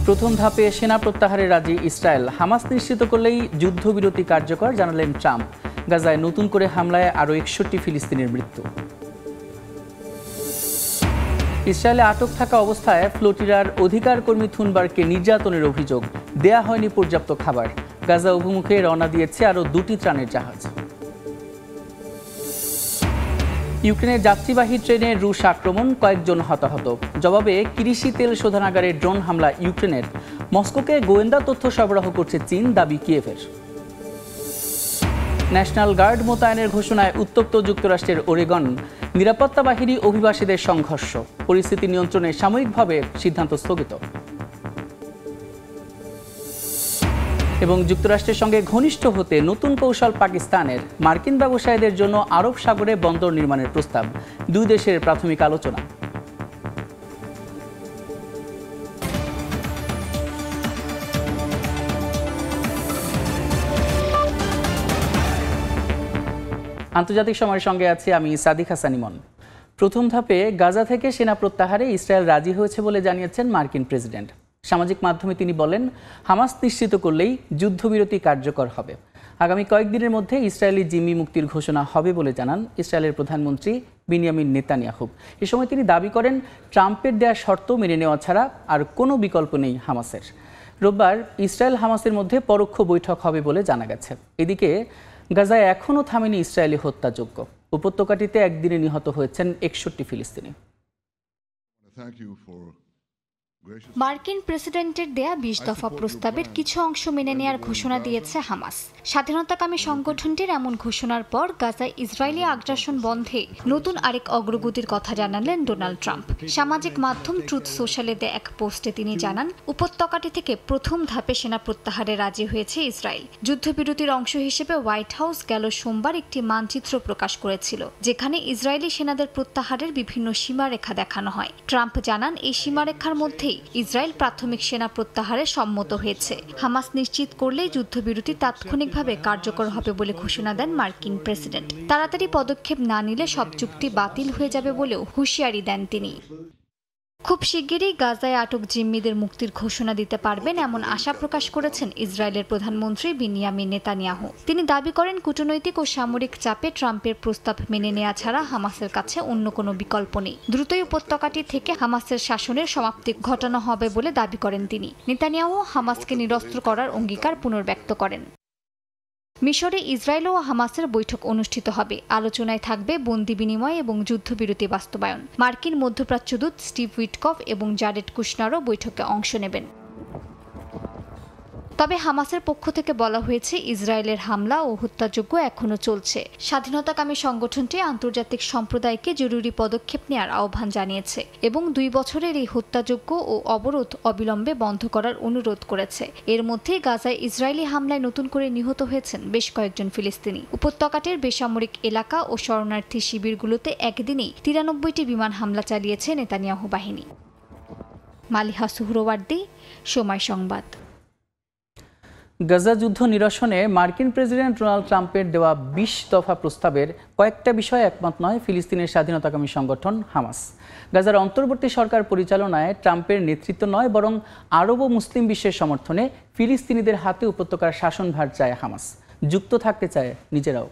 প্রথম ধাপে সেনা প্রত্যাহারে রাজি ইসরায়েল। হামাস নিশ্চিত করলেই যুদ্ধবিরতি কার্যকর, জানালেন ট্রাম্প। গাজায় নতুন করে হামলায় আরও 61 ফিলিস্তিনির মৃত্যু। ইসরায়েলে আটক থাকা অবস্থায় ফ্লোটিরার অধিকার কর্মী থুনবার্গকে নির্যাতনের অভিযোগ। দেয়া হয়নি পর্যাপ্ত খাবার। গাজা অভিমুখে রওনা দিয়েছে আরও 2টি ত্রাণের জাহাজ। ইউক্রেনের যাত্রীবাহী ট্রেনে রুশ আক্রমণ, কয়েকজন হতাহত। জবাবে কিরিশি তেল শোধনাগারে ড্রোন হামলা ইউক্রেনের। মস্কোকে গোয়েন্দা তথ্য সরবরাহ করছে চীন, দাবি কিয়েভের। ন্যাশনাল গার্ড মোতায়েনের ঘোষণায় উত্তপ্ত যুক্তরাষ্ট্রের ওরেগন। নিরাপত্তা বাহিনী অভিবাসীদের সংঘর্ষ। পরিস্থিতি নিয়ন্ত্রণে সাময়িকভাবে সিদ্ধান্ত স্থগিত। এবং যুক্তরাষ্ট্রের সঙ্গে ঘনিষ্ঠ হতে নতুন কৌশল পাকিস্তানের। মার্কিন ব্যবসায়ীদের জন্য আরব সাগরে বন্দর নির্মাণের প্রস্তাব। দুই দেশের প্রাথমিক আলোচনা। আন্তর্জাতিক সময়ের সঙ্গে আছি আমি সাদিক হাসান ইমন। প্রথম ধাপে গাজা থেকে সেনা প্রত্যাহারে ইসরায়েল রাজি হয়েছে বলে জানিয়েছেন মার্কিন প্রেসিডেন্ট। সামাজিক মাধ্যমে তিনি বলেন, হামাস নিশ্চিত করলেই যুদ্ধবিরতি কার্যকর হবে। আগামী কয়েকদিনের মধ্যে ইসরায়েলি জিম্মি মুক্তির ঘোষণা হবে বলে জানান ইসরায়েলের প্রধানমন্ত্রী বিনিয়ামিন নেতানিয়াহু। এ সময় তিনি দাবি করেন, ট্রাম্পের দেয়া শর্ত মেনে নেওয়া ছাড়া আর কোনো বিকল্প নেই হামাসের। রোববার ইসরায়েল হামাসের মধ্যে পরোক্ষ বৈঠক হবে বলে জানা গেছে। এদিকে গাজায় এখনও থামেনি ইসরায়েলি হত্যাযজ্ঞ। উপত্যকাটিতে একদিনে নিহত হয়েছেন 61 ফিলিস্তিনি। মার্কিন প্রেসিডেন্টের দেয়া 20 দফা প্রস্তাবের কিছু অংশ মেনে নেয়ার ঘোষণা দিয়েছে হামাস। স্বাধীনতাকামী সংগঠনটির এমন ঘোষণার পর গাজায় ইসরায়েলি আগ্রাসন বন্ধে নতুন আরেক অগ্রগতির কথা জানালেন ডোনাল্ড ট্রাম্প। সামাজিক মাধ্যম ট্রুথ সোশ্যালে দেয়া এক পোস্টে তিনি জানান, উপত্যকাটি থেকে প্রথম ধাপে সেনা প্রত্যাহারে রাজি হয়েছে ইসরায়েল। যুদ্ধবিরতির অংশ হিসেবে হোয়াইট হাউস গেল সোমবার একটি মানচিত্র প্রকাশ করেছিল, যেখানে ইসরায়েলি সেনাদের প্রত্যাহারের বিভিন্ন সীমারেখা দেখানো হয়। ট্রাম্প জানান, এই সীমারেখার মধ্যে ইসরায়েল প্রাথমিক সেনা প্রত্যাহারে সম্মত হয়েছে। হামাস নিশ্চিত করলেই যুদ্ধবিরতি তাৎক্ষণিকভাবে কার্যকর হবে বলে ঘোষণা দেন মার্কিন প্রেসিডেন্ট। তাড়াতাড়ি পদক্ষেপ না নিলে সব চুক্তি বাতিল হয়ে যাবে বলেও হুঁশিয়ারি দেন তিনি। খুব শিগগিরই গাজায় আটক জিম্মিদের মুক্তির ঘোষণা দিতে পারবেন এমন আশা প্রকাশ করেছেন ইসরায়েলের প্রধানমন্ত্রী বিনিয়ামিন নেতানিয়াহু। তিনি দাবি করেন, কূটনৈতিক ও সামরিক চাপে ট্রাম্পের প্রস্তাব মেনে নেওয়া ছাড়া হামাসের কাছে অন্য কোনো বিকল্প নেই। দ্রুতই উপত্যকাটি থেকে হামাসের শাসনের সমাপ্তি ঘটানো হবে বলে দাবি করেন তিনি। নেতানিয়াহু হামাসকে নিরস্ত্র করার অঙ্গীকার পুনর্ব্যক্ত করেন। মিশরে ইসরায়েল ও হামাসের বৈঠক অনুষ্ঠিত হবে। আলোচনায় থাকবে বন্দি বিনিময় এবং যুদ্ধবিরতি বাস্তবায়ন। মার্কিন মধ্যপ্রাচ্যদূত স্টিভ উইটকফ এবং জারেড কুশনারও বৈঠকে অংশ নেবেন। তবে হামাসের পক্ষ থেকে বলা হয়েছে, ইসরায়েলের হামলা ও হত্যাযজ্ঞ এখনও চলছে। স্বাধীনতাকামী সংগঠনটি আন্তর্জাতিক সম্প্রদায়কে জরুরি পদক্ষেপ নেওয়ার আহ্বান জানিয়েছে এবং 2 বছরের এই হত্যাযজ্ঞ ও অবরোধ অবিলম্বে বন্ধ করার অনুরোধ করেছে। এর মধ্যে গাজায় ইসরায়েলি হামলায় নতুন করে নিহত হয়েছেন বেশ কয়েকজন ফিলিস্তিনি। উপত্যকাটির বেসামরিক এলাকা ও শরণার্থী শিবিরগুলোতে একদিনেই 93টি বিমান হামলা চালিয়েছে নেতানিয়াহু বাহিনী। মালিহা সুহরওয়ার্দী, সময় সংবাদ। গাজা যুদ্ধ নিরসনে মার্কিন প্রেসিডেন্ট ডোনাল্ড ট্রাম্পের দেওয়া 20 দফা প্রস্তাবের কয়েকটা বিষয়ে একমত নয় ফিলিস্তিনের স্বাধীনতাকামী সংগঠন হামাস। গাজার অন্তর্বর্তী সরকার পরিচালনায় ট্রাম্পের নেতৃত্ব নয়, বরং আরব ও মুসলিম বিশ্বের সমর্থনে ফিলিস্তিনিদের হাতে উপত্যকার শাসনভার চায় হামাস। যুক্ত থাকতে চায় নিজেরাও।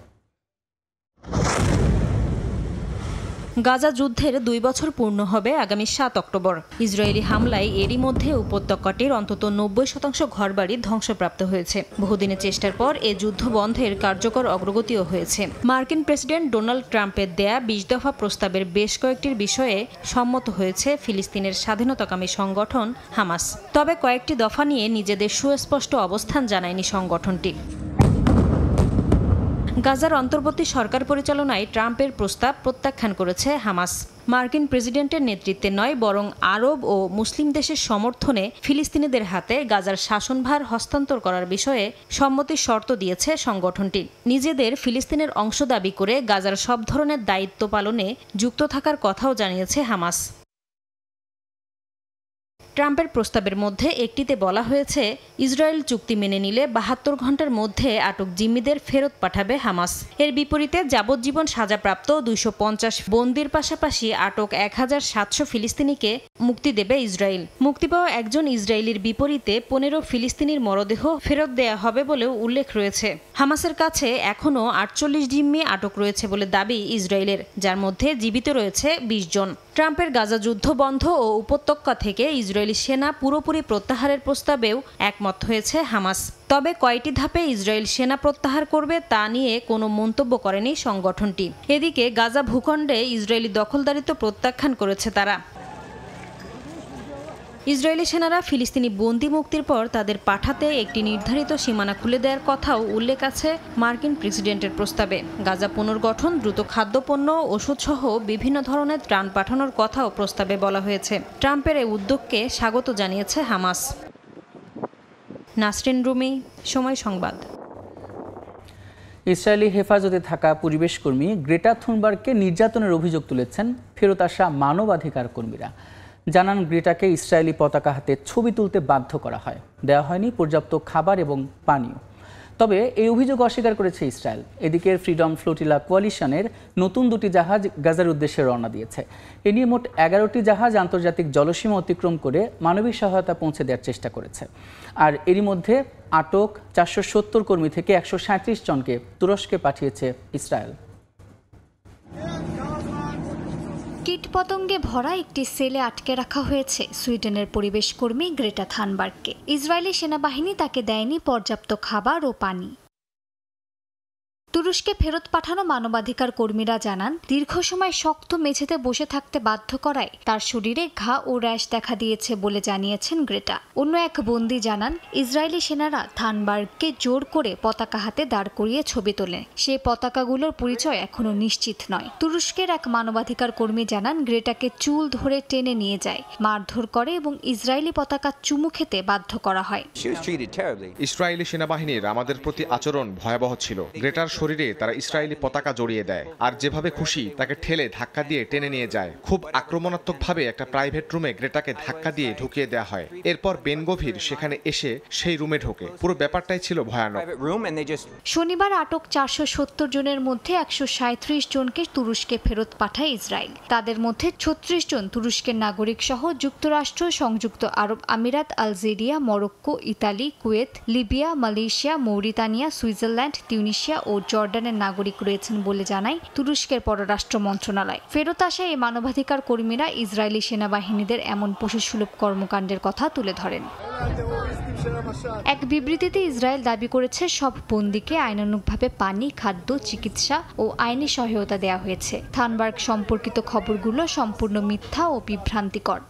গাজা যুদ্ধের 2 বছর পূর্ণ হবে আগামী 7 অক্টোবর। ইসরায়েলি হামলায় এরই মধ্যে উপত্যকাটির অন্তত 90% ঘরবাড়ি ধ্বংসপ্রাপ্ত হয়েছে। বহুদিনের চেষ্টার পর এ যুদ্ধ বন্ধের কার্যকর অগ্রগতিও হয়েছে। মার্কিন প্রেসিডেন্ট ডোনাল্ড ট্রাম্পের দেয়া 20 দফা প্রস্তাবের বেশ কয়েকটির বিষয়ে সম্মত হয়েছে ফিলিস্তিনের স্বাধীনতাকামী সংগঠন হামাস। তবে কয়েকটি দফা নিয়ে নিজেদের সুস্পষ্ট অবস্থান জানায়নি সংগঠনটি। গাজার অন্তর্বর্তী সরকার পরিচালনায় ট্রাম্পের প্রস্তাব প্রত্যাখ্যান করেছে হামাস। মার্কিন প্রেসিডেন্টের নেতৃত্বে নয়, বরং আরব ও মুসলিম দেশের সমর্থনে ফিলিস্তিনিদের হাতে গাজার শাসনভার হস্তান্তর করার বিষয়ে সম্মতির শর্ত দিয়েছে সংগঠনটি। নিজেদের ফিলিস্তিনের অংশ দাবি করে গাজার সব ধরনের দায়িত্ব পালনে যুক্ত থাকার কথাও জানিয়েছে হামাস। ট্রাম্পের প্রস্তাবের মধ্যে একটিতে বলা হয়েছে ইসরায়েল চুক্তি মেনে নিলে ৭২ ঘন্টার মধ্যে আটক জিম্মিদের ফেরত পাঠাবে হামাস। এর বিপরীতে যাবজ্জীবন সাজাপ্রাপ্ত ২৫০ বন্দির পাশাপাশি আটক ১৭০০ ফিলিস্তিনিকে মুক্তি দেবে ইসরায়েল। মুক্তি পাওয়া একজন ইসরায়েলির বিপরীতে ১৫ ফিলিস্তিনির মরদেহ ফেরত দেয়া হবে বলেও উল্লেখ রয়েছে। হামাসের কাছে এখনও ৪৮ জিম্মি আটক রয়েছে বলে দাবি ইসরায়েলের, যার মধ্যে জীবিত রয়েছে ২০ জন। ট্রাম্পের গাজা যুদ্ধ বন্ধ ও উপত্যকা থেকে ইসরায়েলি সেনা পুরোপুরি প্রত্যাহারের প্রস্তাবেও একমত হয়েছে হামাস। তবে কয়টি ধাপে ইসরায়েল সেনা প্রত্যাহার করবে তা নিয়ে কোনো মন্তব্য করেনি সংগঠনটি। এদিকে গাজা ভূখণ্ডে ইসরায়েলি দখলদারিত্ব প্রত্যাখ্যান করেছে তারা। ইসরায়েলি সেনারা ফিলিস্তিনি বন্দি মুক্তির পর তাদের পাঠাতে একটি নির্ধারিত সীমানা খুলে দেওয়ার কথাও উল্লেখ আছে মার্কিন প্রেসিডেন্টের প্রস্তাবে। গাজা পুনর্গঠন, দ্রুত খাদ্যপণ্য, ওষুধসহ বিভিন্ন ধরনের ত্রাণ পাঠানোর কথাও প্রস্তাবে বলা হয়েছে। ট্রাম্পের এই উদ্যোগকে স্বাগত জানিয়েছে হামাস। নাসরিন রুমি, সময় সংবাদ। ইসরায়েলি হেফাজতে থাকা পরিবেশ কর্মী গ্রেটা থুনবার্গকে নির্যাতনের অভিযোগ তুলেছেন ফেরত আসা মানবাধিকার কর্মীরা। জানান, গ্রেটাকে ইসরায়েলি পতাকা হাতে ছবি তুলতে বাধ্য করা হয়, দেওয়া হয়নি পর্যাপ্ত খাবার এবং পানীয়। তবে এই অভিযোগ অস্বীকার করেছে ইসরায়েল। এদিকে ফ্রিডম ফ্লোটিলা কোয়ালিশনের নতুন 2টি জাহাজ গাজার উদ্দেশ্যে রওনা দিয়েছে। এ নিয়ে মোট 11টি জাহাজ আন্তর্জাতিক জলসীমা অতিক্রম করে মানবিক সহায়তা পৌঁছে দেওয়ার চেষ্টা করেছে। আর এরই মধ্যে আটক 470 কর্মী থেকে 137 জনকে তুরস্কে পাঠিয়েছে ইসরায়েল। কীটপতঙ্গে ভরা একটি সেলে আটকে রাখা হয়েছে সুইডেনের পরিবেশ কর্মী গ্রেটা থানবার্গকে। ইসরায়েলি সেনাবাহিনী তাকে দেয়নি পর্যাপ্ত খাবার ও পানি। তুরস্কে ফেরত পাঠানো মানবাধিকার কর্মীরা জানান, দীর্ঘ সময় শক্ত মেঝেতে বসে থাকতে বাধ্য করায় তার শরীরে ঘা ও র্যাশ দেখা দিয়েছে বলে জানিয়েছেন গ্রেটা। অন্য এক বন্দী জানান, ইসরায়েলি সেনারা থানবার্গকে জোর করে পতাকা হাতে দাঁড় করিয়ে ছবি তোলে। সেই পতাকাগুলোর পরিচয় এখনো নিশ্চিত নয়। তুরস্কের এক মানবাধিকার কর্মী জানান, গ্রেটাকে চুল ধরে টেনে নিয়ে যায়, মারধর করে এবং ইসরায়েলি পতাকা চুমু খেতে বাধ্য করা হয়। ইসরায়েলি সেনাবাহিনীর আমাদের প্রতি আচরণ ভয়াবহ ছিল। গ্রেটার শরীরে তারা ইসরায়েলি পতাকা জড়িয়ে দেয় আর যেভাবে খুশি তাকে ঠেলে ধাক্কা দিয়ে টেনে নিয়ে যায়। খুব আক্রমণাত্মকভাবে একটা প্রাইভেট রুমে গ্রেটাকে ধাক্কা দিয়ে ঢুকিয়ে দেওয়া হয়। এরপর বেন গভির সেখানে এসে সেই রুমে ঢোকে। পুরো ব্যাপারটাই ছিল ভয়ানক। শনিবার আটক 470 জনের মধ্যে 137 জনকে তুরস্কে ফেরত পাঠায় ইসরায়েল। তাদের মধ্যে 36 জন তুরস্কের নাগরিক সহ যুক্তরাষ্ট্র, সংযুক্ত আরব আমিরাত, Algeria, Morocco, Italy, Kuwait, Libya, Malaysia, Mauritania, Switzerland, Tunisia ও জর্ডানের নাগরিক রয়েছেন বলে জানায় তুরস্কের পররাষ্ট্র মন্ত্রণালয়। ফেরত আসা এই মানবাধিকার কর্মীরা ইসরায়েলি সেনাবাহিনীদের এমন পশুসুলভ কর্মকাণ্ডের কথা তুলে ধরেন। এক বিবৃতিতে ইসরায়েল দাবি করেছে, সব বন্দীকে আইনানুগভাবে পানি, খাদ্য, চিকিৎসা ও আইনি সহায়তা দেওয়া হয়েছে। থানবার্গ সম্পর্কিত খবরগুলো সম্পূর্ণ মিথ্যা ও বিভ্রান্তিকর।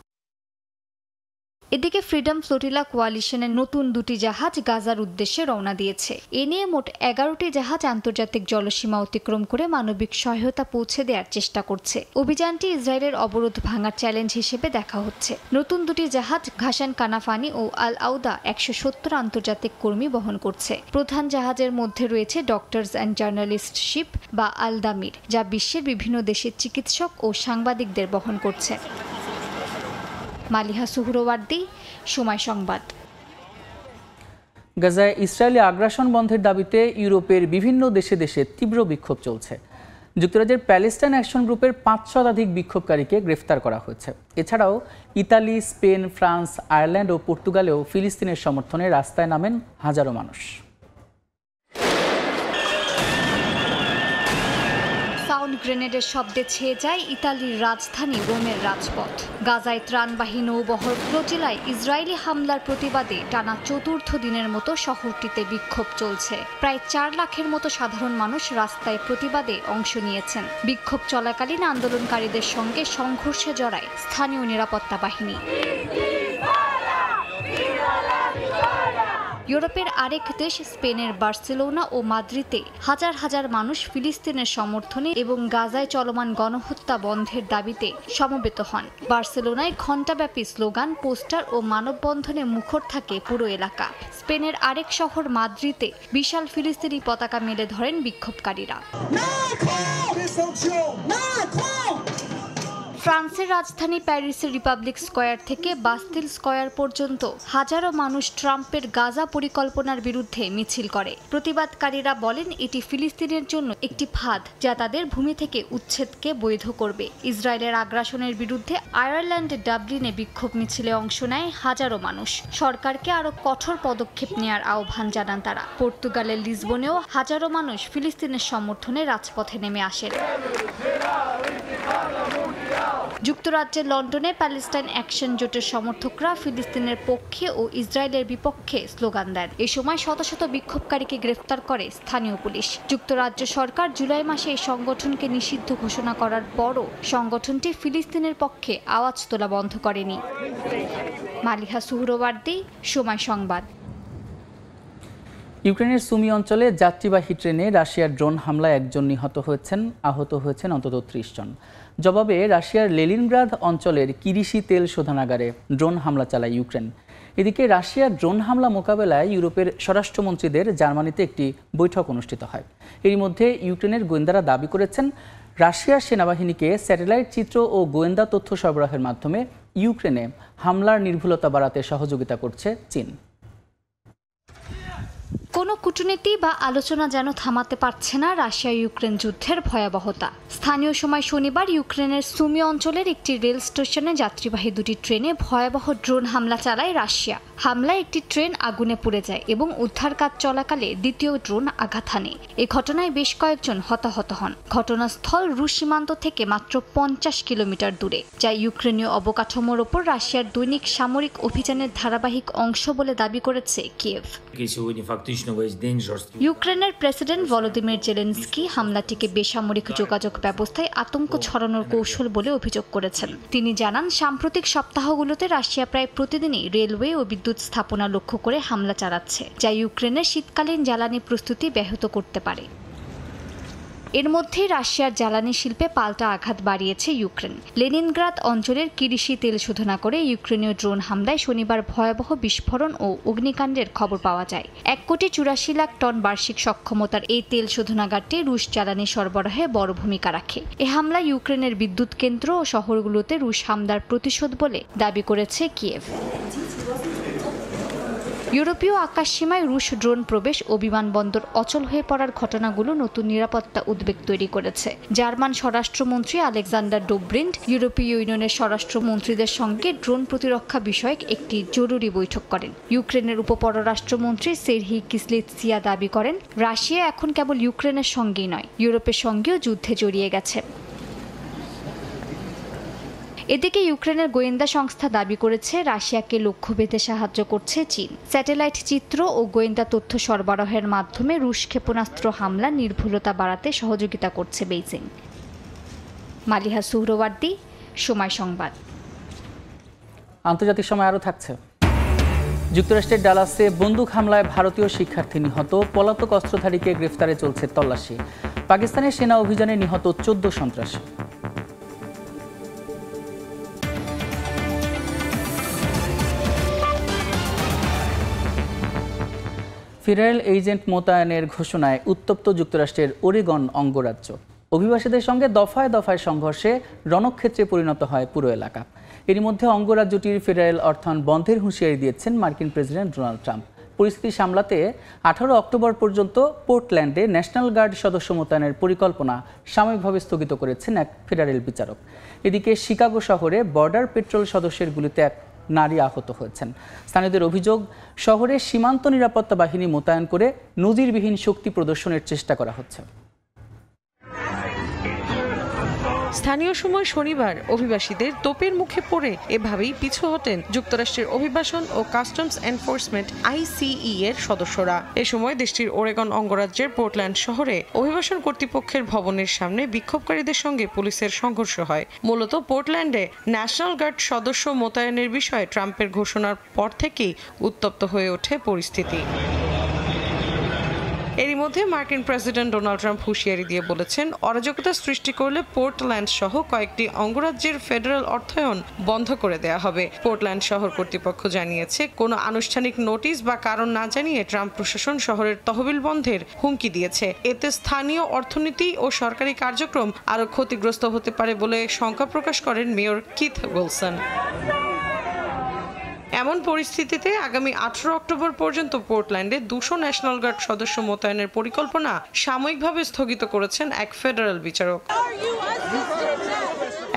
এদিকে ফ্রিডম ফ্লোটিলা কোয়ালিশনের নতুন 2টি জাহাজ গাজার উদ্দেশ্যে রওনা দিয়েছে। এ নিয়ে মোট 11টি জাহাজ আন্তর্জাতিক জলসীমা অতিক্রম করে মানবিক সহায়তা পৌঁছে দেওয়ার চেষ্টা করছে। অভিযানটি ইসরায়েলের অবরোধ ভাঙার চ্যালেঞ্জ হিসেবে দেখা হচ্ছে। নতুন 2টি জাহাজ ঘাসান কানাফানি ও আল আউদা 170 আন্তর্জাতিক কর্মী বহন করছে। প্রধান জাহাজের মধ্যে রয়েছে ডক্টরস অ্যান্ড জার্নালিস্ট শিপ বা আল দামির, যা বিশ্বের বিভিন্ন দেশের চিকিৎসক ও সাংবাদিকদের বহন করছে। মালিহা সুহরওয়ার্দী, সময় সংবাদ। গাজায় ইসরায়েলি আগ্রাসন বন্ধের দাবিতে ইউরোপের বিভিন্ন দেশে দেশে তীব্র বিক্ষোভ চলছে। যুক্তরাজ্যের প্যালেস্টাইন অ্যাকশন গ্রুপের 5 শতাধিক বিক্ষোভকারীকে গ্রেফতার করা হয়েছে। এছাড়াও ইতালি, স্পেন, ফ্রান্স, আয়ারল্যান্ড ও পর্তুগালেও ফিলিস্তিনের সমর্থনে রাস্তায় নামেন হাজারো মানুষ। সাউন্ড গ্রেনেডের শব্দে ছেয়ে যায় ইতালির রাজধানী রোমের রাজপথ। গাজায় ত্রাণবাহী নৌবহর ফ্লোটিলায় ইসরায়েলি হামলার প্রতিবাদে টানা 4র্থ দিনের মতো শহরটিতে বিক্ষোভ চলছে। প্রায় 4 লাখের মতো সাধারণ মানুষ রাস্তায় প্রতিবাদে অংশ নিয়েছেন। বিক্ষোভ চলাকালীন আন্দোলনকারীদের সঙ্গে সংঘর্ষে জড়ায় স্থানীয় নিরাপত্তা বাহিনী। ইউরোপের আরেক দেশ স্পেনের বার্সেলোনা ও মাদ্রিদে হাজার হাজার মানুষ ফিলিস্তিনের সমর্থনে এবং গাজায় চলমান গণহত্যা বন্ধের দাবিতে সমবেত হন। বার্সেলোনায় ঘণ্টাব্যাপী স্লোগান, পোস্টার ও মানববন্ধনে মুখর থাকে পুরো এলাকা। স্পেনের আরেক শহর মাদ্রিদে বিশাল ফিলিস্তিনি পতাকা মেলে ধরেন বিক্ষোভকারীরা। ফ্রান্সের রাজধানী প্যারিসের রিপাবলিক স্কয়ার থেকে বাস্তিল স্কয়ার পর্যন্ত হাজারো মানুষ ট্রাম্পের গাজা পরিকল্পনার বিরুদ্ধে মিছিল করে। প্রতিবাদকারীরা বলেন এটি ফিলিস্তিনের জন্য একটি ফাঁদ যা তাদের ভূমি থেকে উচ্ছেদকে বৈধ করবে। ইসরায়েলের আগ্রাসনের বিরুদ্ধে আয়ারল্যান্ডের ডাবলিনে বিক্ষোভ মিছিলে অংশ নেয় হাজারো মানুষ। সরকারকে আরও কঠোর পদক্ষেপ নেওয়ার আহ্বান জানান তারা। পর্তুগালের লিসবনেও হাজারো মানুষ ফিলিস্তিনের সমর্থনে রাজপথে নেমে আসেন। যুক্তরাজ্যের লন্ডনে প্যালেস্টাইন অ্যাকশন জোটের সমর্থকরা ফিলিস্তিনের পক্ষে ও ইসরায়েলের বিপক্ষে স্লোগান দেন। এ সময় শত শত বিক্ষোভকারীকে গ্রেফতার করে স্থানীয় পুলিশ। যুক্তরাজ্য সরকার জুলাই মাসে এই সংগঠনকে নিষিদ্ধ ঘোষণা করার পরও সংগঠনটি ফিলিস্তিনের পক্ষে আওয়াজ তোলা বন্ধ করেনি। মালিহা সুহরওয়ার্দী, সময় সংবাদ। ইউক্রেনের সুমি অঞ্চলে যাত্রীবাহী ট্রেনে রাশিয়ার ড্রোন হামলায় একজন নিহত হয়েছেন, আহত হয়েছেন অন্তত ৩০ জন। জবাবে রাশিয়ার লেনিনগ্রাদ অঞ্চলের কিরিশি তেল শোধনাগারে ড্রোন হামলা চালায় ইউক্রেন। এদিকে রাশিয়ার ড্রোন হামলা মোকাবেলায় ইউরোপের স্বরাষ্ট্রমন্ত্রীদের জার্মানিতে একটি বৈঠক অনুষ্ঠিত হয়। এর মধ্যে ইউক্রেনের গোয়েন্দারা দাবি করেছেন রাশিয়ার সেনাবাহিনীকে স্যাটেলাইট চিত্র ও গোয়েন্দা তথ্য সরবরাহের মাধ্যমে ইউক্রেনে হামলার নির্ভুলতা বাড়াতে সহযোগিতা করছে চীন। কোনো কূটনীতি বা আলোচনা যেন থামাতে পারছে না রাশিয়া ইউক্রেন যুদ্ধের ভয়াবহতা। স্থানীয় সময় শনিবার ইউক্রেনের সুমি অঞ্চলের একটি রেল স্টেশনে যাত্রীবাহী দুটি ট্রেনে ভয়াবহ ড্রোন হামলা চালায় রাশিয়া। হামলায় একটি ট্রেন আগুনে পুড়ে যায় এবং উদ্ধার কাজ চলাকালে দ্বিতীয় ড্রোন আঘাত হানে। এই ঘটনায় বেশ কয়েকজন হতাহত হন। ঘটনাস্থল রুশ সীমান্ত থেকে মাত্র ৫০ কিলোমিটার দূরে, যা ইউক্রেনীয় অবকাঠামোর ওপর রাশিয়ার দৈনিক সামরিক অভিযানের ধারাবাহিক অংশ বলে দাবি করেছে কিয়েভ। ইউক্রেনের প্রেসিডেন্ট ভলোদিমির জেলেনস্কি হামলাটিকে বেসামরিক যোগাযোগ ব্যবস্থায় আতঙ্ক ছড়ানোর কৌশল বলে অভিযোগ করেছেন। তিনি জানান, সাম্প্রতিক সপ্তাহগুলোতে রাশিয়া প্রায় প্রতিদিনই রেলওয়ে ও বিদ্যুৎ স্থাপনা লক্ষ্য করে হামলা চালাচ্ছে, যা ইউক্রেনের শীতকালীন জ্বালানি প্রস্তুতি ব্যাহত করতে পারে। এর মধ্যেই রাশিয়ার জ্বালানি শিল্পে পাল্টা আঘাত বাড়িয়েছে ইউক্রেন। লেনিনগ্রাদ অঞ্চলের কিরিশি তেল শোধনা করে ইউক্রেনীয় ড্রোন হামলায় শনিবার ভয়াবহ বিস্ফোরণ ও অগ্নিকাণ্ডের খবর পাওয়া যায়। ১,৮৪,০০,০০০ টন বার্ষিক সক্ষমতার এই তেল শোধনাগারটি রুশ জ্বালানি সরবরাহে বড় ভূমিকা রাখে। এ হামলায় ইউক্রেনের বিদ্যুৎ কেন্দ্র ও শহরগুলোতে রুশ হামলার প্রতিশোধ বলে দাবি করেছে কিয়েভ। ইউরোপীয় আকাশসীমায় রুশ ড্রোন প্রবেশ ও বিমানবন্দর অচল হয়ে পড়ার ঘটনাগুলো নতুন নিরাপত্তা উদ্বেগ তৈরি করেছে। জার্মান স্বরাষ্ট্রমন্ত্রী আলেকজান্ডার ডোব্রিন্ড ইউরোপীয় ইউনিয়নের স্বরাষ্ট্রমন্ত্রীদের সঙ্গে ড্রোন প্রতিরক্ষা বিষয়ক একটি জরুরি বৈঠক করেন। ইউক্রেনের উপপররাষ্ট্রমন্ত্রী সেরহি কিসলিৎসিয়া দাবি করেন, রাশিয়া এখন কেবল ইউক্রেনের সঙ্গেই নয়, ইউরোপের সঙ্গেও যুদ্ধে জড়িয়ে গেছে। এদিকে ইউক্রেনের গোয়েন্দা সংস্থা দাবি করেছে রাশিয়াকে লক্ষ্যভেদে সাহায্য করছে চীন। স্যাটেলাইট চিত্র ও গোয়েন্দা তথ্য সরবরাহের মাধ্যমে রুশ ক্ষেপণাস্ত্র হামলার নির্ভুলতা বাড়াতে সহযোগিতা করছে বেইজিং। মালিহা সুহরওয়ার্দী, সময় সংবাদ। আন্তর্জাতিক সময় আরও থাকছে। যুক্তরাষ্ট্রের ডালাসে বন্দুক হামলায় ভারতীয় শিক্ষার্থী নিহত, পলাতক অস্ত্রধারীকে গ্রেফতারে চলছে তল্লাশি। পাকিস্তানের সেনা অভিযানে নিহত 14 সন্ত্রাসী। ফেডারেল এজেন্ট মোতায়েনের ঘোষণায় উত্তপ্ত যুক্তরাষ্ট্রের ওরেগন অঙ্গরাজ্য। অভিবাসীদের সঙ্গে দফায় দফায় সংঘর্ষে রণক্ষেত্রে পরিণত হয় পুরো এলাকা। এরই মধ্যে অঙ্গরাজ্যটির ফেডারেল অর্থায়ন বন্ধের হুঁশিয়ারি দিয়েছেন মার্কিন প্রেসিডেন্ট ডোনাল্ড ট্রাম্প। পরিস্থিতি সামলাতে 18 অক্টোবর পর্যন্ত পোর্টল্যান্ডে ন্যাশনাল গার্ড সদস্য মোতায়েনের পরিকল্পনা সাময়িকভাবে স্থগিত করেছেন এক ফেডারেল বিচারক। এদিকে শিকাগো শহরে বর্ডার পেট্রোল সদস্যের গুলিতে এক নারী আহত হয়েছেন। স্থানীয়দের অভিযোগ, শহরে সীমান্ত নিরাপত্তা বাহিনী মোতায়েন করে নজিরবিহীন শক্তি প্রদর্শনের চেষ্টা করা হচ্ছে। স্থানীয় সময় শনিবার অভিবাসীদের তোপের মুখে পড়ে এভাবেই পিছু হটেন যুক্তরাষ্ট্রের অভিবাসন ও কাস্টমস এনফোর্সমেন্ট ICE এর সদস্যরা। এ সময় দেশটির ওরেগন অঙ্গরাজ্যের পোর্টল্যান্ড শহরে অভিবাসন কর্তৃপক্ষের ভবনের সামনে বিক্ষোভকারীদের সঙ্গে পুলিশের সংঘর্ষ হয়। মূলত পোর্টল্যান্ডে ন্যাশনাল গার্ড সদস্য মোতায়েনের বিষয়ে ট্রাম্পের ঘোষণার পর থেকেই উত্তপ্ত হয়ে ওঠে পরিস্থিতি। এরই মধ্যে মার্কিন প্রেসিডেন্ট ডোনাল্ড ট্রাম্প হুঁশিয়ারি দিয়ে বলেছেন, অরাজকতা সৃষ্টি করলে পোর্টল্যান্ড সহ কয়েকটি অঙ্গরাজ্যের ফেডারেল অর্থায়ন বন্ধ করে দেয়া হবে। পোর্টল্যান্ড শহর কর্তৃপক্ষ জানিয়েছে, কোনো আনুষ্ঠানিক নোটিশ বা কারণ না জানিয়ে ট্রাম্প প্রশাসন শহরের তহবিল বন্ধের হুমকি দিয়েছে। এতে স্থানীয় অর্থনীতি ও সরকারি কার্যক্রম আরও ক্ষতিগ্রস্ত হতে পারে বলে শঙ্কা প্রকাশ করেন মেয়র কিথ উইলসন। এমন পরিস্থিতিতে আগামী 18 অক্টোবর পর্যন্ত পোর্টল্যান্ডে 200 ন্যাশনাল গার্ড সদস্য মোতায়েনের পরিকল্পনা সাময়িকভাবে স্থগিত করেছেন এক ফেডারেল বিচারক।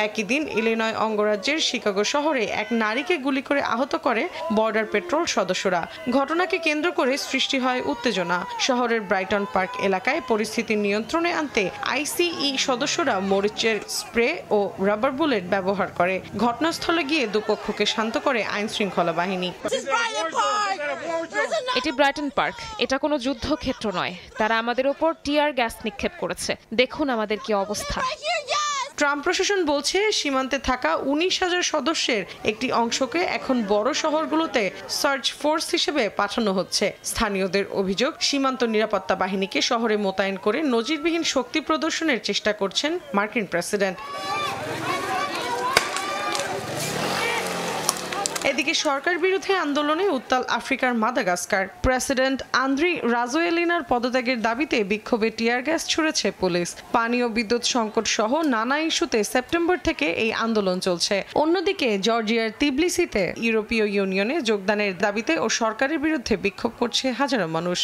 একই দিন ইলিনয় অঙ্গরাজ্যের শিকাগো শহরে এক নারীকে গুলি করে আহত করে বর্ডার পেট্রোল সদস্যরা। ঘটনাকে কেন্দ্র করে সৃষ্টি হয় উত্তেজনা। শহরের ব্রাইটন পার্ক এলাকায় পরিস্থিতি নিয়ন্ত্রণে আনতে আইসিই সদস্যরা মরিচের স্প্রে ও রাবার বুলেট ব্যবহার করে। ঘটনাস্থলে গিয়ে দুপক্ষকে শান্ত করে আইন শৃঙ্খলা বাহিনী। এটি ব্রাইটন পার্ক, এটা কোনো যুদ্ধক্ষেত্র নয়। তারা আমাদের ওপর টিয়ার গ্যাস নিক্ষেপ করেছে। দেখুন আমাদের কি অবস্থা। ট্রাম্প প্রশাসন বলছে, সীমান্তে থাকা 19,000 সদস্যের একটি অংশকে এখন বড় শহরগুলোতে সার্চ ফোর্স হিসেবে পাঠানো হচ্ছে। স্থানীয়দের অভিযোগ, সীমান্ত নিরাপত্তা বাহিনীকে শহরে মোতায়েন করে নজিরবিহীন শক্তি প্রদর্শনের চেষ্টা করছেন মার্কিন প্রেসিডেন্ট। এদিকে সরকার বিরোধী আন্দোলনে উত্তাল আফ্রিকার মাদাগাস্কার। প্রেসিডেন্ট আন্দ্রি রাজোয়েলিনার পদত্যাগের দাবিতে বিক্ষোভে টিয়ার গ্যাস ছুড়েছে পুলিশ। পানি ও বিদ্যুৎ সংকট সহ নানা ইস্যুতে সেপ্টেম্বর থেকে এই আন্দোলন চলছে। অন্যদিকে জর্জিয়ার তিবলিসিতে ইউরোপীয় ইউনিয়নে যোগদানের দাবিতে ও সরকারের বিরুদ্ধে বিক্ষোভ করছে হাজারো মানুষ।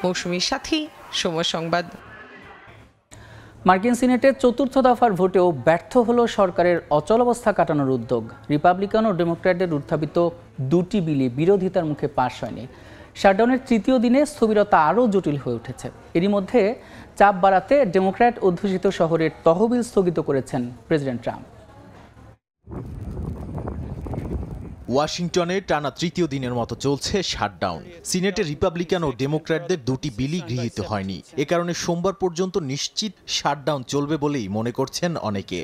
মৌসুমীর সাথী, সময় সংবাদ। মার্কিন সিনেটের চতুর্থ দফার ভোটেও ব্যর্থ হলো সরকারের অচলাবস্থা কাটানোর উদ্যোগ। রিপাবলিকান ও ডেমোক্র্যাটদের উত্থাপিত দুটি বিলই বিরোধিতার মুখে পাশ হয়নি। শাটডাউনের তৃতীয় দিনে স্থবিরতা আরও জটিল হয়ে উঠেছে। এরই মধ্যে চাপ বাড়াতে ডেমোক্র্যাট অধ্যুষিত শহরের তহবিল স্থগিত করেছেন প্রেসিডেন্ট ট্রাম্প। ওয়াশিংটনে টানা তৃতীয় দিনের মতো চলছে শাটডাউন। সিনেটে রিপাবলিকান ও ডেমোক্র্যাটদের দুটি বিলই গৃহীত হয়নি। এ কারণে সোমবার পর্যন্ত নিশ্চিত শাটডাউন চলবে বলেই মনে করছেন অনেকে।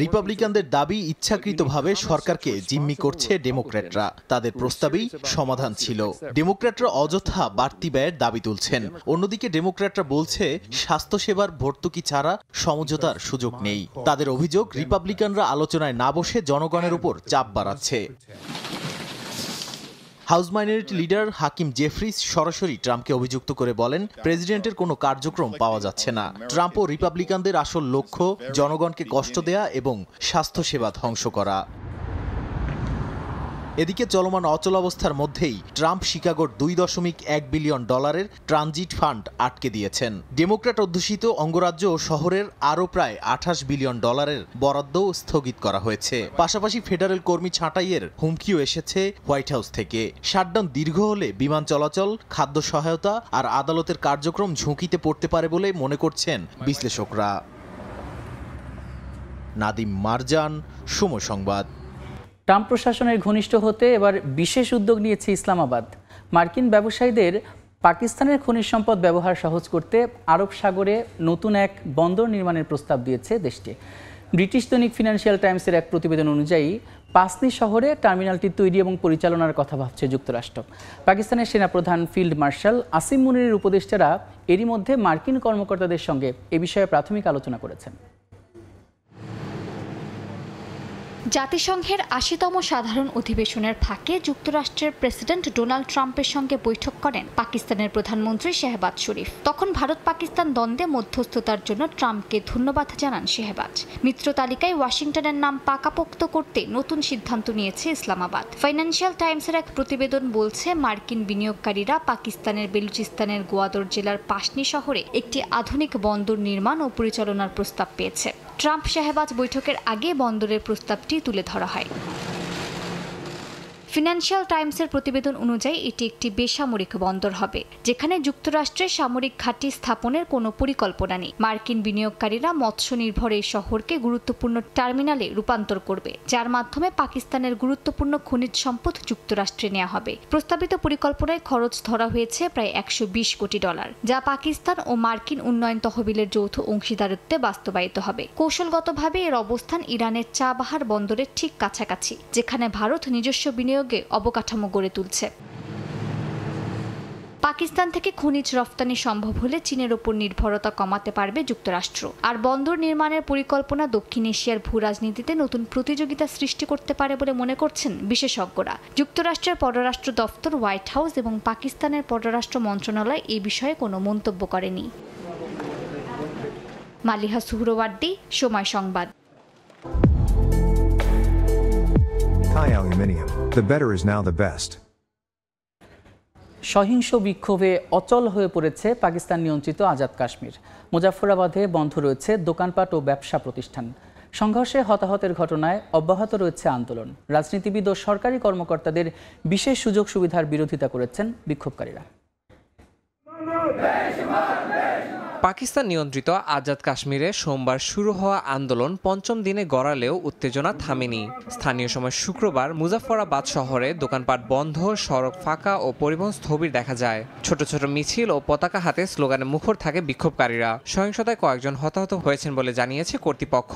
রিপাবলিকানদের দাবি, ইচ্ছাকৃতভাবে সরকারকে জিম্মি করছে ডেমোক্র্যাটরা। তাদের প্রস্তাবেই সমাধান ছিল। ডেমোক্র্যাটরা অযথা বাড়তি ব্যয়ের দাবি তুলছেন। অন্যদিকে ডেমোক্র্যাটরা বলছে, স্বাস্থ্যসেবার ভর্তুকি ছাড়া সমঝোতার সুযোগ নেই। তাদের অভিযোগ, রিপাবলিকানরা আলোচনায় না বসে জনগণের উপর চাপ বাড়াচ্ছে। হাউস মাইনরিটি লিডার হাকিম জেফরিস সরাসরি ট্রাম্পকে অভিযুক্ত করে বলেন, প্রেসিডেন্টের কোনো কার্যক্রম পাওয়া যাচ্ছে না। ট্রাম্প ও রিপাবলিকানদের আসল লক্ষ্য জনগণকে কষ্ট দেয়া এবং স্বাস্থ্যসেবা ধ্বংস করা। এদিকে চলমান অচলাবস্থার মধ্যেই ট্রাম্প শিকাগোর $2.1 বিলিয়ন ট্রানজিট ফান্ড আটকে দিয়েছেন। ডেমোক্র্যাট অধ্যুষিত অঙ্গরাজ্য ও শহরের আরও প্রায় $28 বিলিয়ন বরাদ্দও স্থগিত করা হয়েছে। পাশাপাশি ফেডারেল কর্মী ছাঁটাইয়ের হুমকিও এসেছে হোয়াইট হাউস থেকে। শাটডাউন দীর্ঘ হলে বিমান চলাচল, খাদ্য সহায়তা আর আদালতের কার্যক্রম ঝুঁকিতে পড়তে পারে বলে মনে করছেন বিশ্লেষকরা। নাদিম মারজান, সময় সংবাদ। ট্রাম্প প্রশাসনের ঘনিষ্ঠ হতে এবার বিশেষ উদ্যোগ নিয়েছে ইসলামাবাদ। মার্কিন ব্যবসায়ীদের পাকিস্তানের খনিজ সম্পদ ব্যবহার সহজ করতে আরব সাগরে নতুন এক বন্দর নির্মাণের প্রস্তাব দিয়েছে দেশটি। ব্রিটিশ দৈনিক ফিনান্সিয়াল টাইমসের এক প্রতিবেদন অনুযায়ী পাসনি শহরে টার্মিনালটি তৈরি এবং পরিচালনার কথা ভাবছে যুক্তরাষ্ট্র। পাকিস্তানের সেনাপ্রধান ফিল্ড মার্শাল আসিম মুনিরের উপদেষ্টারা এরই মধ্যে মার্কিন কর্মকর্তাদের সঙ্গে এ বিষয়ে প্রাথমিক আলোচনা করেছেন। জাতিসংঘের ৮০তম সাধারণ অধিবেশনের ফাঁকে যুক্তরাষ্ট্রের প্রেসিডেন্ট ডোনাল্ড ট্রাম্পের সঙ্গে বৈঠক করেন পাকিস্তানের প্রধানমন্ত্রী শেহবাজ শরীফ। তখন ভারত পাকিস্তান দ্বন্দ্বে মধ্যস্থতার জন্য ট্রাম্পকে ধন্যবাদ জানান শেহবাজ। মিত্র তালিকায় ওয়াশিংটনের নাম পাকাপোক্ত করতে নতুন সিদ্ধান্ত নিয়েছে ইসলামাবাদ। ফাইন্যান্সিয়াল টাইমসের এক প্রতিবেদন বলছে, মার্কিন বিনিয়োগকারীরা পাকিস্তানের বেলুচিস্তানের গোয়াদর জেলার পাসনি শহরে একটি আধুনিক বন্দর নির্মাণ ও পরিচালনার প্রস্তাব পেয়েছে। ট্রাম্প শেহবাজ বৈঠকের আগে বন্দরের প্রস্তাবটি তুলে ধরা হয়। ফিনান্সিয়াল টাইমসের প্রতিবেদন অনুযায়ী এটি একটি বেসামরিক বন্দর হবে, যেখানে যুক্তরাষ্ট্রের সামরিক ঘাঁটি স্থাপনের কোনো পরিকল্পনা নেই। মার্কিন বিনিয়োগকারীরা মৎস্য নির্ভর এই শহরকে গুরুত্বপূর্ণ টার্মিনালে রূপান্তর করবে, যার মাধ্যমে পাকিস্তানের গুরুত্বপূর্ণ খনিজ সম্পদ যুক্তরাষ্ট্রে নেওয়া হবে। প্রস্তাবিত পরিকল্পনায় খরচ ধরা হয়েছে প্রায় $120 কোটি, যা পাকিস্তান ও মার্কিন উন্নয়ন তহবিলের যৌথ অংশীদারিত্বে বাস্তবায়িত হবে। কৌশলগতভাবে এর অবস্থান ইরানের চাবাহার বন্দরের ঠিক কাছাকাছি, যেখানে ভারত নিজস্ব বিনিয়োগে অবকাঠামো গড়ে তুলছে। পাকিস্তান থেকে খনিজ রফতানি সম্ভব হলে চীনের উপর নির্ভরতা কমাতে পারবে যুক্তরাষ্ট্র। আর বন্দর নির্মাণের পরিকল্পনা দক্ষিণ এশিয়ার ভূরাজনীতিতে নতুন প্রতিযোগিতা সৃষ্টি করতে পারে বলে মনে করছেন বিশেষজ্ঞরা। যুক্তরাষ্ট্রের পররাষ্ট্র দফতর, হোয়াইট হাউস এবং পাকিস্তানের পররাষ্ট্র মন্ত্রণালয় এ বিষয়ে কোনো মন্তব্য করেনি। মালিহা সুহরওয়ার্দী, সময় সংবাদ। Thai Aluminium. The better is now the best. সহিংস বিক্ষোভে অচল হয়ে পড়েছে পাকিস্তান নিয়ন্ত্রিত আজাদ কাশ্মীর। মুজাফফরাবাদে বন্ধ রয়েছে দোকানপাট ও ব্যবসা প্রতিষ্ঠান। সংঘর্ষে হতাহতের ঘটনায় অব্যাহত রয়েছে আন্দোলন। রাজনীতিবিদ ও সরকারি কর্মকর্তাদের বিশেষ সুযোগ সুবিধার বিরোধিতা করেছেন বিক্ষোভকারীরা। পাকিস্তান নিয়ন্ত্রিত আজাদ কাশ্মীরে সোমবার শুরু হওয়া আন্দোলন পঞ্চম দিনে গড়ালেও উত্তেজনা থামেনি। স্থানীয় সময় শুক্রবার মুজাফফরাবাদ শহরে দোকানপাট বন্ধ, সড়ক ফাঁকা ও পরিবহন স্থবির দেখা যায়। ছোট ছোট মিছিল ও পতাকা হাতে স্লোগানে মুখর থাকে বিক্ষোভকারীরা। সহিংসতায় কয়েকজন হতাহত হয়েছেন বলে জানিয়েছে কর্তৃপক্ষ।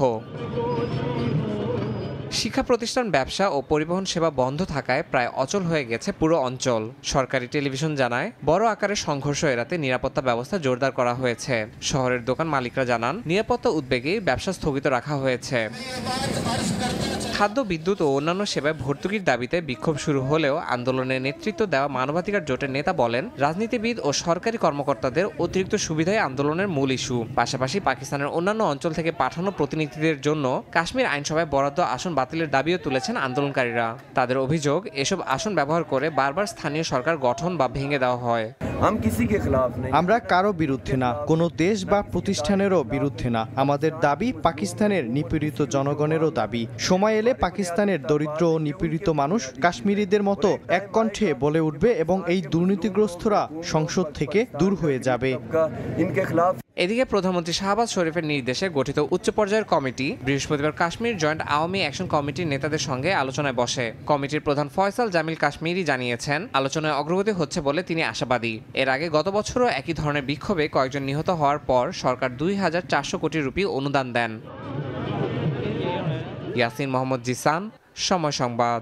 শিক্ষা প্রতিষ্ঠান, ব্যবসা ও পরিবহন সেবা বন্ধ থাকায় প্রায় অচল হয়ে গেছে পুরো অঞ্চল। সরকারি টেলিভিশন জানায়, বড় আকারের সংঘর্ষ এড়াতে নিরাপত্তা ব্যবস্থা জোরদার করা হয়েছে। শহরের দোকান মালিকরা জানান, নিরাপত্তা উদ্বেগে ব্যবসা স্থগিত রাখা হয়েছে। খাদ্য, বিদ্যুৎ ও অন্যান্য সেবায় ভর্তুকির দাবিতে বিক্ষোভ শুরু হলেও আন্দোলনের নেতৃত্ব দেওয়া মানবাধিকার জোটের নেতা বলেন, রাজনীতিবিদ ও সরকারি কর্মকর্তাদের অতিরিক্ত সুবিধাই আন্দোলনের মূল ইস্যু। পাশাপাশি পাকিস্তানের অন্যান্য অঞ্চল থেকে পাঠানো প্রতিনিধিদের জন্য কাশ্মীর আইনসভায় বরাদ্দ আসন বাতিলের দাবিও তুলেছেন আন্দোলনকারীরা। তাদের অভিযোগ, এসব আসন ব্যবহার করে বারবার স্থানীয় সরকার গঠন বা ভেঙে দেওয়া হয়। আমরা কারো বিরুদ্ধে না, কোনো দেশ বা প্রতিষ্ঠানেরও বিরুদ্ধে না। আমাদের দাবি পাকিস্তানের নিপীড়িত জনগণেরও দাবি। সময় এলে পাকিস্তানের দরিদ্র ও নিপীড়িত মানুষ কাশ্মীরিদের মতো এক কণ্ঠে বলে উঠবে এবং এই দুর্নীতিগ্রস্তরা সংসদ থেকে দূর হয়ে যাবে। এদিকে প্রধানমন্ত্রী শাহবাজ শরীফের নির্দেশে গঠিত উচ্চ পর্যায়ের কমিটি বৃহস্পতিবার কাশ্মীর জয়েন্ট আওয়ামী অ্যাকশন কমিটির নেতাদের সঙ্গে আলোচনায় বসে। কমিটির প্রধান ফয়সাল জামিল কাশ্মীরি জানিয়েছেন, আলোচনায় অগ্রগতি হচ্ছে বলে তিনি আশাবাদী। এর আগে গত বছরও একই ধরনের বিক্ষোভে কয়েকজন নিহত হওয়ার পর সরকার ২,৪০০ কোটি রুপি অনুদান দেন। ইয়াসিন মোহাম্মদ জিসান, সময় সংবাদ।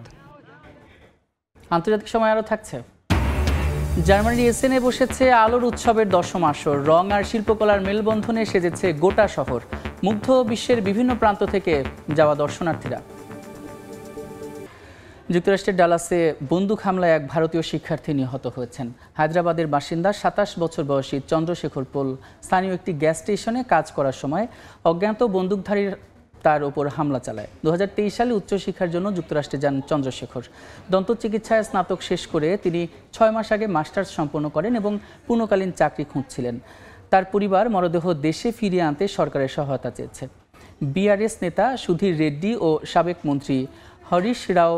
আন্তর্জাতিক সময় আরও থাকছে। জার্মানির এসেনে বসেছে আলোর উৎসবের 10ম আসর। রং আর শিল্পকলার মেলবন্ধনে সেজেছে গোটা শহর। মুগ্ধ বিশ্বের বিভিন্ন প্রান্ত থেকে যাওয়া দর্শনার্থীরা। যুক্তরাষ্ট্রের ডালাসে বন্দুক হামলায় এক ভারতীয় শিক্ষার্থী নিহত হয়েছেন। হায়দ্রাবাদের বাসিন্দা 27 বছর বয়সী চন্দ্রশেখর পোল স্থানীয় একটি গ্যাস স্টেশনে কাজ করার সময় অজ্ঞাত বন্দুকধারীর তার ওপর হামলা চালায়। 2023 সালে উচ্চশিক্ষার জন্য যুক্তরাষ্ট্রে যান চন্দ্রশেখর। দন্ত চিকিৎসায় স্নাতক শেষ করে তিনি 6 মাস আগে মাস্টার্স সম্পন্ন করেন এবং পূর্ণকালীন চাকরি খুঁজছিলেন। তার পরিবার মরদেহ দেশে ফিরিয়ে আনতে সরকারের সহায়তা চেয়েছে। বিআরএস নেতা সুধীর রেড্ডি ও সাবেক মন্ত্রী হরিশ রাও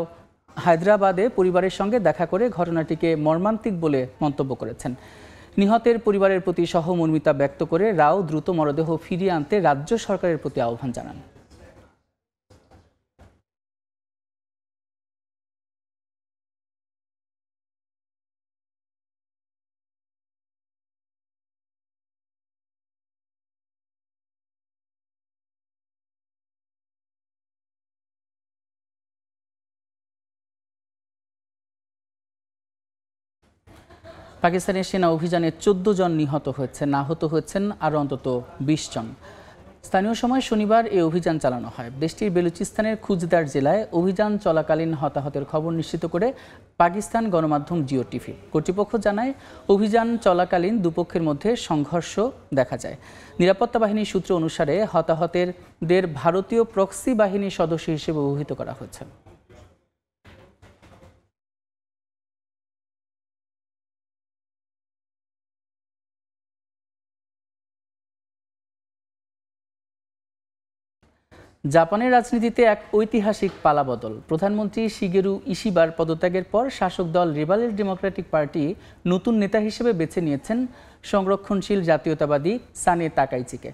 হায়দ্রাবাদে পরিবারের সঙ্গে দেখা করে ঘটনাটিকে মর্মান্তিক বলে মন্তব্য করেছেন। নিহতের পরিবারের প্রতি সহমর্মিতা ব্যক্ত করে রাও দ্রুত মরদেহ ফিরিয়ে আনতে রাজ্য সরকারের প্রতি আহ্বান জানান। পাকিস্তানের সেনা অভিযানে 14 জন নিহত হয়েছেন, আহত হয়েছেন আরও অন্তত 20 জন। স্থানীয় সময় শনিবার এই অভিযান চালানো হয়। দেশটির বেলুচিস্তানের খুজদার জেলায় অভিযান চলাকালীন হতাহতের খবর নিশ্চিত করে পাকিস্তান গণমাধ্যম জিও টিভি। কর্তৃপক্ষ জানায়, অভিযান চলাকালীন দুপক্ষের মধ্যে সংঘর্ষ দেখা যায়। নিরাপত্তা বাহিনীর সূত্র অনুসারে হতাহতদের ভারতীয় প্রক্সি বাহিনীর সদস্য হিসেবে অভিহিত করা হয়েছে। জাপানের রাজনীতিতে এক ঐতিহাসিক পালাবদল। প্রধানমন্ত্রী শিগেরু ইশিবার পদত্যাগের পর শাসক দল লিবারেল ডেমোক্রেটিক পার্টি নতুন নেতা হিসেবে বেছে নিয়েছেন সংরক্ষণশীল জাতীয়তাবাদী সানে তাকাইচিকে।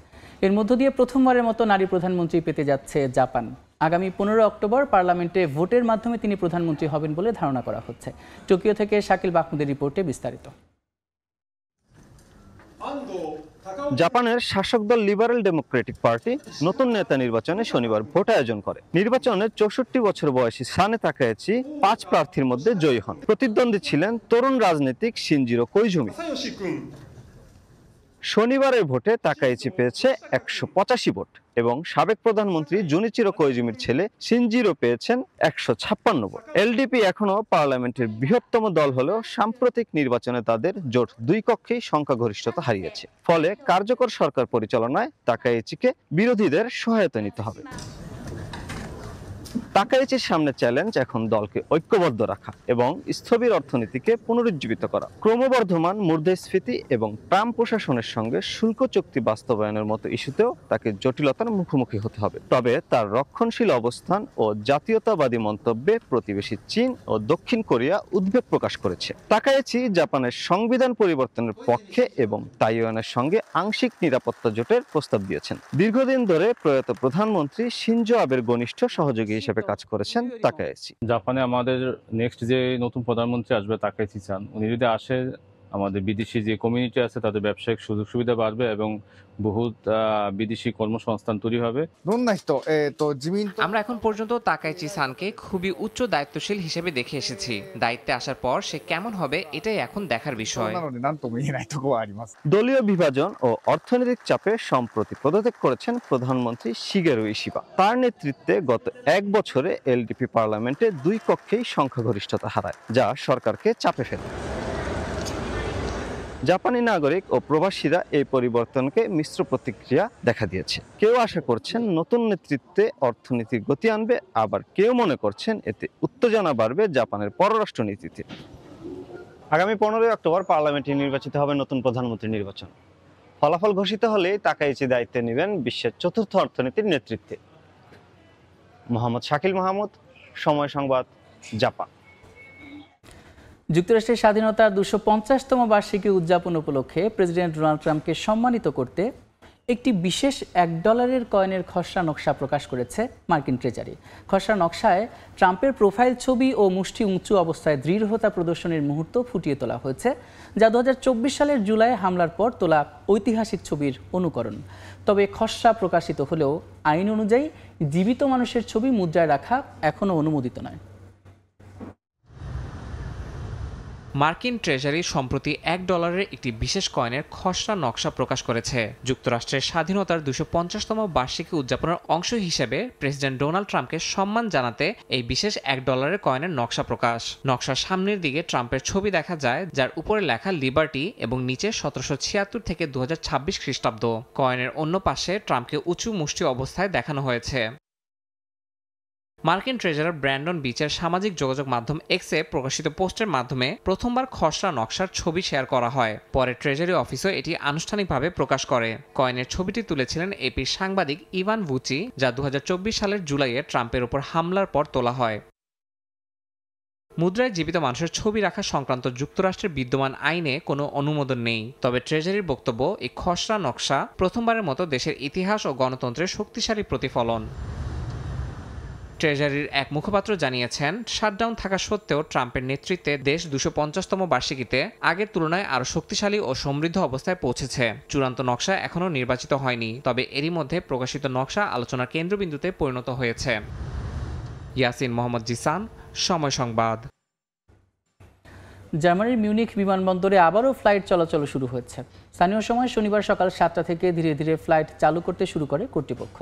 এর মধ্য দিয়ে প্রথমবারের মতো নারী প্রধানমন্ত্রী পেতে যাচ্ছে জাপান। আগামী 15 অক্টোবর পার্লামেন্টে ভোটের মাধ্যমে তিনি প্রধানমন্ত্রী হবেন বলে ধারণা করা হচ্ছে। টোকিও থেকে শাকিল মাহমুদের রিপোর্টে বিস্তারিত। জাপানের শাসক দল লিবারেল ডেমোক্রেটিক পার্টি নতুন নেতা নির্বাচনে শনিবার ভোট আয়োজন করে। নির্বাচনে 64 বছর বয়সী সানে তাকাইচি 5 প্রার্থীর মধ্যে জয়ী হন। প্রতিদ্বন্দ্বী ছিলেন তরুণ রাজনীতিক শিনজিরো কোইজুমি। শনিবারের ভোটে তাকাইচি পেয়েছে 185 ভোট এবং সাবেক প্রধানমন্ত্রী জুনিচিরো কোইজুমির ছেলে শিনজিরো পেয়েছেন 156 ভোট। এলডিপি এখনো পার্লামেন্টের বৃহত্তম দল হলেও সাম্প্রতিক নির্বাচনে তাদের জোট 2 কক্ষেই সংখ্যাগরিষ্ঠতা হারিয়েছে। ফলে কার্যকর সরকার পরিচালনায় তাকাইচিকে বিরোধীদের সহায়তা নিতে হবে। তাকাইচির সামনে চ্যালেঞ্জ এখন দলকে ঐক্যবদ্ধ রাখা এবং স্থবির অর্থনীতিকে পুনরুজ্জীবিত করা। ক্রমবর্ধমান মূল্যস্ফীতি এবং ট্রাম্প প্রশাসনের সঙ্গে শুল্ক চুক্তি বাস্তবায়নের মতো ইস্যুতেও তাকে জটিলতার মুখোমুখি হতে হবে। তবে তার রক্ষণশীল অবস্থান ও জাতীয়তাবাদী মন্তব্যে প্রতিবেশী চীন ও দক্ষিণ কোরিয়া উদ্বেগ প্রকাশ করেছে। তাকাইচি জাপানের সংবিধান পরিবর্তনের পক্ষে এবং তাইওয়ানের সঙ্গে আংশিক নিরাপত্তা জোটের প্রস্তাব দিয়েছেন। দীর্ঘদিন ধরে প্রয়াত প্রধানমন্ত্রী শিনজো আবের ঘনিষ্ঠ সহযোগী হিসেবে কাজ করেছেন তাকাইচি। জাপানে আমাদের নেক্সট যে নতুন প্রধানমন্ত্রী আসবে তাকাইচি চান, উনি যদি আসে আমাদের বিদেশি যে কমিউনিটি আছে তাদের ব্যবসায়িক সুযোগ সুবিধা বাড়বে এবং বহুত বিদেশি কর্মসংস্থান তৈরি হবে। আমরা এখন পর্যন্ত তাকাইচি সানকে খুবই উচ্চ দায়িত্বশীল হিসেবে দেখে এসেছি। দায়িত্বে আসার পর সে কেমন হবে এটাই এখন দেখার বিষয়। দলীয় বিভাজন ও অর্থনৈতিক চাপে সম্প্রতি পদত্যাগ করেছেন প্রধানমন্ত্রী শিগেরু ইশিবা। তার নেতৃত্বে গত 1 বছরে এলডিপি পার্লামেন্টে 2 কক্ষেই সংখ্যাগরিষ্ঠতা হারায়, যা সরকারকে চাপে ফেলে। জাপানি নাগরিক ও প্রবাসীরা এই পরিবর্তনকে মিশ্র প্রতিক্রিয়া দেখা দিয়েছে। কেউ আশা করছেন নতুন নেতৃত্বে অর্থনীতির গতি আনবে, আবার কেউ মনে করছেন এতে উত্তেজনা বাড়বে জাপানের পররাষ্ট্র নীতিতে। আগামী 15 অক্টোবর পার্লামেন্টে নির্বাচিত হবে নতুন প্রধানমন্ত্রী নির্বাচন। ফলাফল ঘোষিত হলেই তাকাইচি দায়িত্বে নেবেন বিশ্বের 4র্থ অর্থনীতির নেতৃত্বে। মোহাম্মদ শাকিল মাহমুদ, সময় সংবাদ, জাপান। যুক্তরাষ্ট্রের স্বাধীনতার 250তম বার্ষিকী উদযাপন উপলক্ষে প্রেসিডেন্ট ডোনাল্ড ট্রাম্পকে সম্মানিত করতে একটি বিশেষ $1 কয়েনের খসড়া নকশা প্রকাশ করেছে মার্কিন ট্রেজারি। খসড়া নকশায় ট্রাম্পের প্রোফাইল ছবি ও মুষ্টি উঁচু অবস্থায় দৃঢ়তা প্রদর্শনের মুহূর্ত ফুটিয়ে তোলা হয়েছে, যা 2024 সালের জুলাই হামলার পর তোলা ঐতিহাসিক ছবির অনুকরণ। তবে খসড়া প্রকাশিত হলেও আইন অনুযায়ী জীবিত মানুষের ছবি মুদ্রায় রাখা এখনও অনুমোদিত নয়। মার্কিন ট্রেজারি সম্প্রতি $1 একটি বিশেষ কয়েনের খসড়া নকশা প্রকাশ করেছে। যুক্তরাষ্ট্রের স্বাধীনতার 250তম বার্ষিকী উদযাপনের অংশ হিসেবে প্রেসিডেন্ট ডোনাল্ড ট্রাম্পকে সম্মান জানাতে এই বিশেষ $1 কয়েনের নকশা প্রকাশ। নকশার সামনের দিকে ট্রাম্পের ছবি দেখা যায়, যার উপরে লেখা লিবার্টি এবং নিচে 1776 থেকে 2026 খ্রিস্টাব্দ। কয়েনের অন্য পাশে ট্রাম্পকে উঁচু মুষ্টি অবস্থায় দেখানো হয়েছে। মার্কিন ট্রেজারার ব্র্যান্ডন বিচের সামাজিক যোগাযোগ মাধ্যম এক্সে প্রকাশিত পোস্টের মাধ্যমে প্রথমবার খসড়া নকশার ছবি শেয়ার করা হয়। পরে ট্রেজারি অফিসও এটি আনুষ্ঠানিকভাবে প্রকাশ করে। কয়েনের ছবিটি তুলেছিলেন এপির সাংবাদিক ইভান ভুচি, যা 2024 সালের জুলাইয়ে ট্রাম্পের উপর হামলার পর তোলা হয়। মুদ্রায় জীবিত মানুষের ছবি রাখা সংক্রান্ত যুক্তরাষ্ট্রের বিদ্যমান আইনে কোনো অনুমোদন নেই। তবে ট্রেজারির বক্তব্য, এই খসড়া নকশা প্রথমবারের মতো দেশের ইতিহাস ও গণতন্ত্রের শক্তিশালী প্রতিফলন। ট্রেজারির এক মুখপাত্র জানিয়েছেন, শাটডাউন থাকা সত্ত্বেও ট্রাম্পের নেতৃত্বে দেশ 250তম বার্ষিকীতে আগের তুলনায় আরও শক্তিশালী ও সমৃদ্ধ অবস্থায় পৌঁছেছে। চূড়ান্ত নকশা এখনও নির্বাচিত হয়নি, তবে এরই মধ্যে প্রকাশিত নকশা আলোচনার কেন্দ্রবিন্দুতে পরিণত হয়েছে। ইয়াসিন মোহাম্মদ জিসান, সময় সংবাদ। জার্মানির মিউনিখ বিমানবন্দরে আবারও ফ্লাইট চলাচল শুরু হয়েছে। স্থানীয় সময় শনিবার সকাল 7টা থেকে ধীরে ধীরে ফ্লাইট চালু করতে শুরু করে কর্তৃপক্ষ।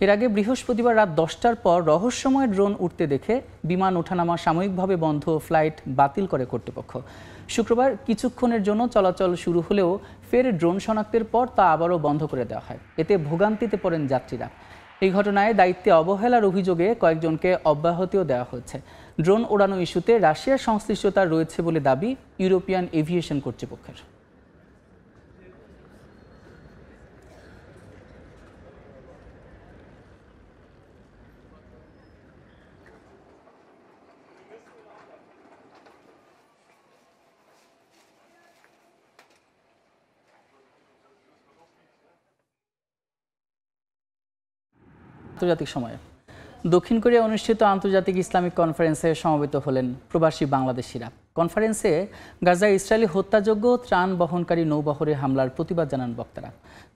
এর আগে বৃহস্পতিবার রাত 10টার পর রহস্যময় ড্রোন উঠতে দেখে বিমান ওঠানামা সাময়িকভাবে বন্ধ, ফ্লাইট বাতিল করে কর্তৃপক্ষ। শুক্রবার কিছুক্ষণের জন্য চলাচল শুরু হলেও ফের ড্রোন শনাক্তের পর তা আবারও বন্ধ করে দেওয়া হয়। এতে ভোগান্তিতে পড়েন যাত্রীরা। এই ঘটনায় দায়িত্বে অবহেলার অভিযোগে কয়েকজনকে অব্যাহতিও দেওয়া হয়েছে। ড্রোন ওড়ানো ইস্যুতে রাশিয়ার সংশ্লিষ্টতা রয়েছে বলে দাবি ইউরোপিয়ান এভিয়েশন কর্তৃপক্ষের। আন্তর্জাতিক সময়ে দক্ষিণ কোরিয়া অনুষ্ঠিত আন্তর্জাতিক ইসলামিক কনফারেন্সে সমবেত হলেন প্রবাসী বাংলাদেশিরা। কনফারেন্সে গাজায় ইসরায়েলি হত্যাযোগ্য ত্রাণ বহনকারী নৌবহরে হামলার প্রতিবাদ জানান বক্তারা।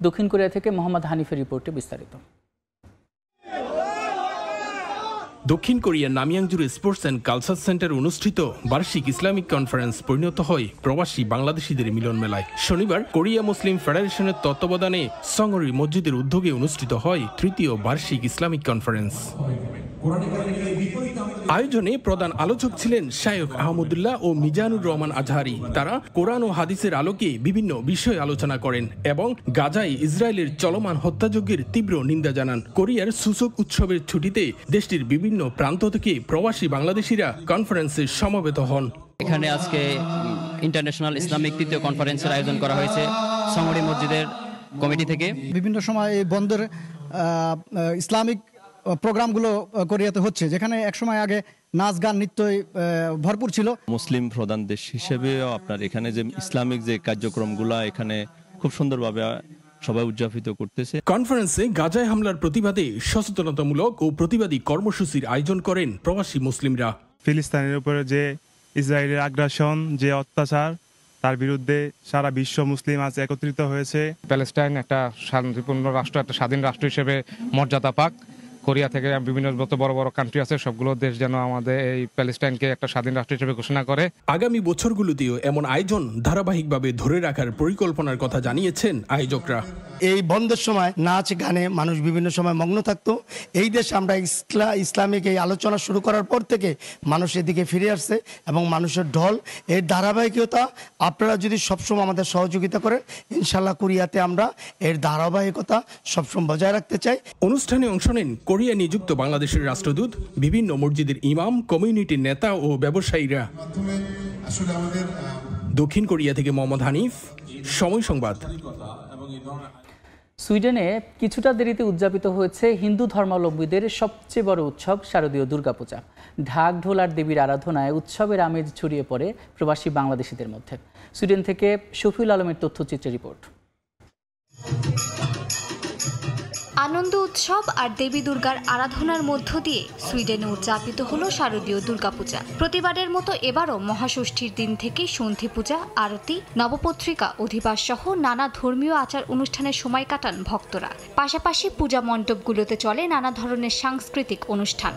দক্ষিণ কোরিয়া থেকে মোহাম্মদ হানিফের রিপোর্টে বিস্তারিত। দক্ষিণ কোরিয়ার নামিয়াংজুর স্পোর্টস অ্যান্ড কালচার সেন্টারে অনুষ্ঠিত বার্ষিক ইসলামিক কনফারেন্স পরিণত হয় প্রবাসী বাংলাদেশিদের মিলন মেলায়। শনিবার কোরিয়া মুসলিম ফেডারেশনের তত্ত্বাবধানে সংরি মসজিদের উদ্যোগে অনুষ্ঠিত হয় তৃতীয় বার্ষিক ইসলামিক কনফারেন্স। আয়োজনে প্রধান আলোচক ছিলেন শায়খ আহমদুল্লাহ ও মিজানুর রহমান আজহারি। তারা কোরআন ও হাদিসের আলোকে বিভিন্ন বিষয় আলোচনা করেন এবং গাজায় ইসরায়েলের চলমান হত্যাযজ্ঞের তীব্র নিন্দা জানান। কোরিয়ার সূচক উৎসবের ছুটিতে দেশটির বিভিন্ন প্রান্ত থেকে প্রবাসী বাংলাদেশিরা কনফারেন্সে সমবেত হন। এখানে আজকে ইন্টারন্যাশনাল ইসলামিক তৃতীয় কনফারেন্সের আয়োজন করা হয়েছে সংরি মসজিদের কমিটি থেকে। বিভিন্ন সময় এই বন্দর ইসলামিক প্রোগ্রামগুলো কোরিয়াতে হচ্ছে, যেখানে একসময় আগে নাচ গান নৃত্যই ভরপুর ছিল। মুসলিম প্রধান দেশ হিসেবেও আপনার এখানে যে ইসলামিক যে কার্যক্রমগুলো এখানে খুব সুন্দরভাবে সবাই উদযাপিত করতেছে। কনফারেন্সে গাজায় হামলার প্রতিবাদে সচেতনতামূলক ও প্রতিবাদী কর্মসূচির আয়োজন করেন প্রবাসী মুসলিমরা। ফিলিস্তিনের উপরে যে ইসরায়েলের আগ্রাসন, যে অত্যাচার, তার বিরুদ্ধে সারা বিশ্ব মুসলিম আজ একত্রিত হয়েছে। প্যালেস্টাইন একটা শান্তিপূর্ণ রাষ্ট্র, একটা স্বাধীন রাষ্ট্র হিসেবে মর্যাদা পাক। কোরিয়া থেকে বিভিন্ন বড় বড় কান্ট্রি আছে, সবগুলো দেশ যেন আমাদের এই প্যালেস্টাইনকে একটা স্বাধীন রাষ্ট্র হিসেবে ঘোষণা করে। আগামী বছরগুলোতেও এমন আয়োজন ধারাবাহিকভাবে ধরে রাখার পরিকল্পনার কথা জানিয়েছেন আয়োজকরা। এই বন্ধের সময় নাচ গানে মানুষ বিভিন্ন সময় মগ্ন থাকতো। এই দেশে আমরা ইসলামিক এই আলোচনা শুরু করার পর থেকে মানুষ এদিকে ফিরে আসছে এবং মানুষের ঢল, এর ধারাবাহিকতা আপনারা যদি সবসময় আমাদের সহযোগিতা করেন, ইনশাল্লাহ কোরিয়াতে আমরা এর ধারাবাহিকতা সবসময় বজায় রাখতে চাই। অনুষ্ঠানে অংশ নেন কোরিয়া নিযুক্ত বাংলাদেশের রাষ্ট্রদূত, বিভিন্ন মসজিদের ইমাম, কমিউনিটির নেতা ও ব্যবসায়ীরা। দক্ষিণ কোরিয়া থেকে মোহাম্মদ হানিফ, সময় সংবাদ। সুইডেনে কিছুটা দেরিতে উদযাপিত হয়েছে হিন্দু ধর্মাবলম্বীদের সবচেয়ে বড় উৎসব শারদীয় দুর্গাপূজা। ঢাক ঢোল আর দেবীর আরাধনায় উৎসবের আমেজ ছড়িয়ে পড়ে প্রবাসী বাংলাদেশিদের মধ্যে। সুইডেন থেকে শফিউল আলমের তথ্যচিত্রের রিপোর্ট। আনন্দ উৎসব আর দেবী দুর্গার আরাধনার মধ্য দিয়ে সুইডেনে উদযাপিত হলো শারদীয় দুর্গাপূজা। প্রতিবারের মতো এবারও মহাষষ্ঠীর দিন থেকে সন্ধি পূজা, আরতি, নবপত্রিকা, অধিবাস সহ নানা ধর্মীয় আচার অনুষ্ঠানের সময় কাটান ভক্তরা। পাশাপাশি পূজা মণ্ডপগুলোতে চলে নানা ধরনের সাংস্কৃতিক অনুষ্ঠান।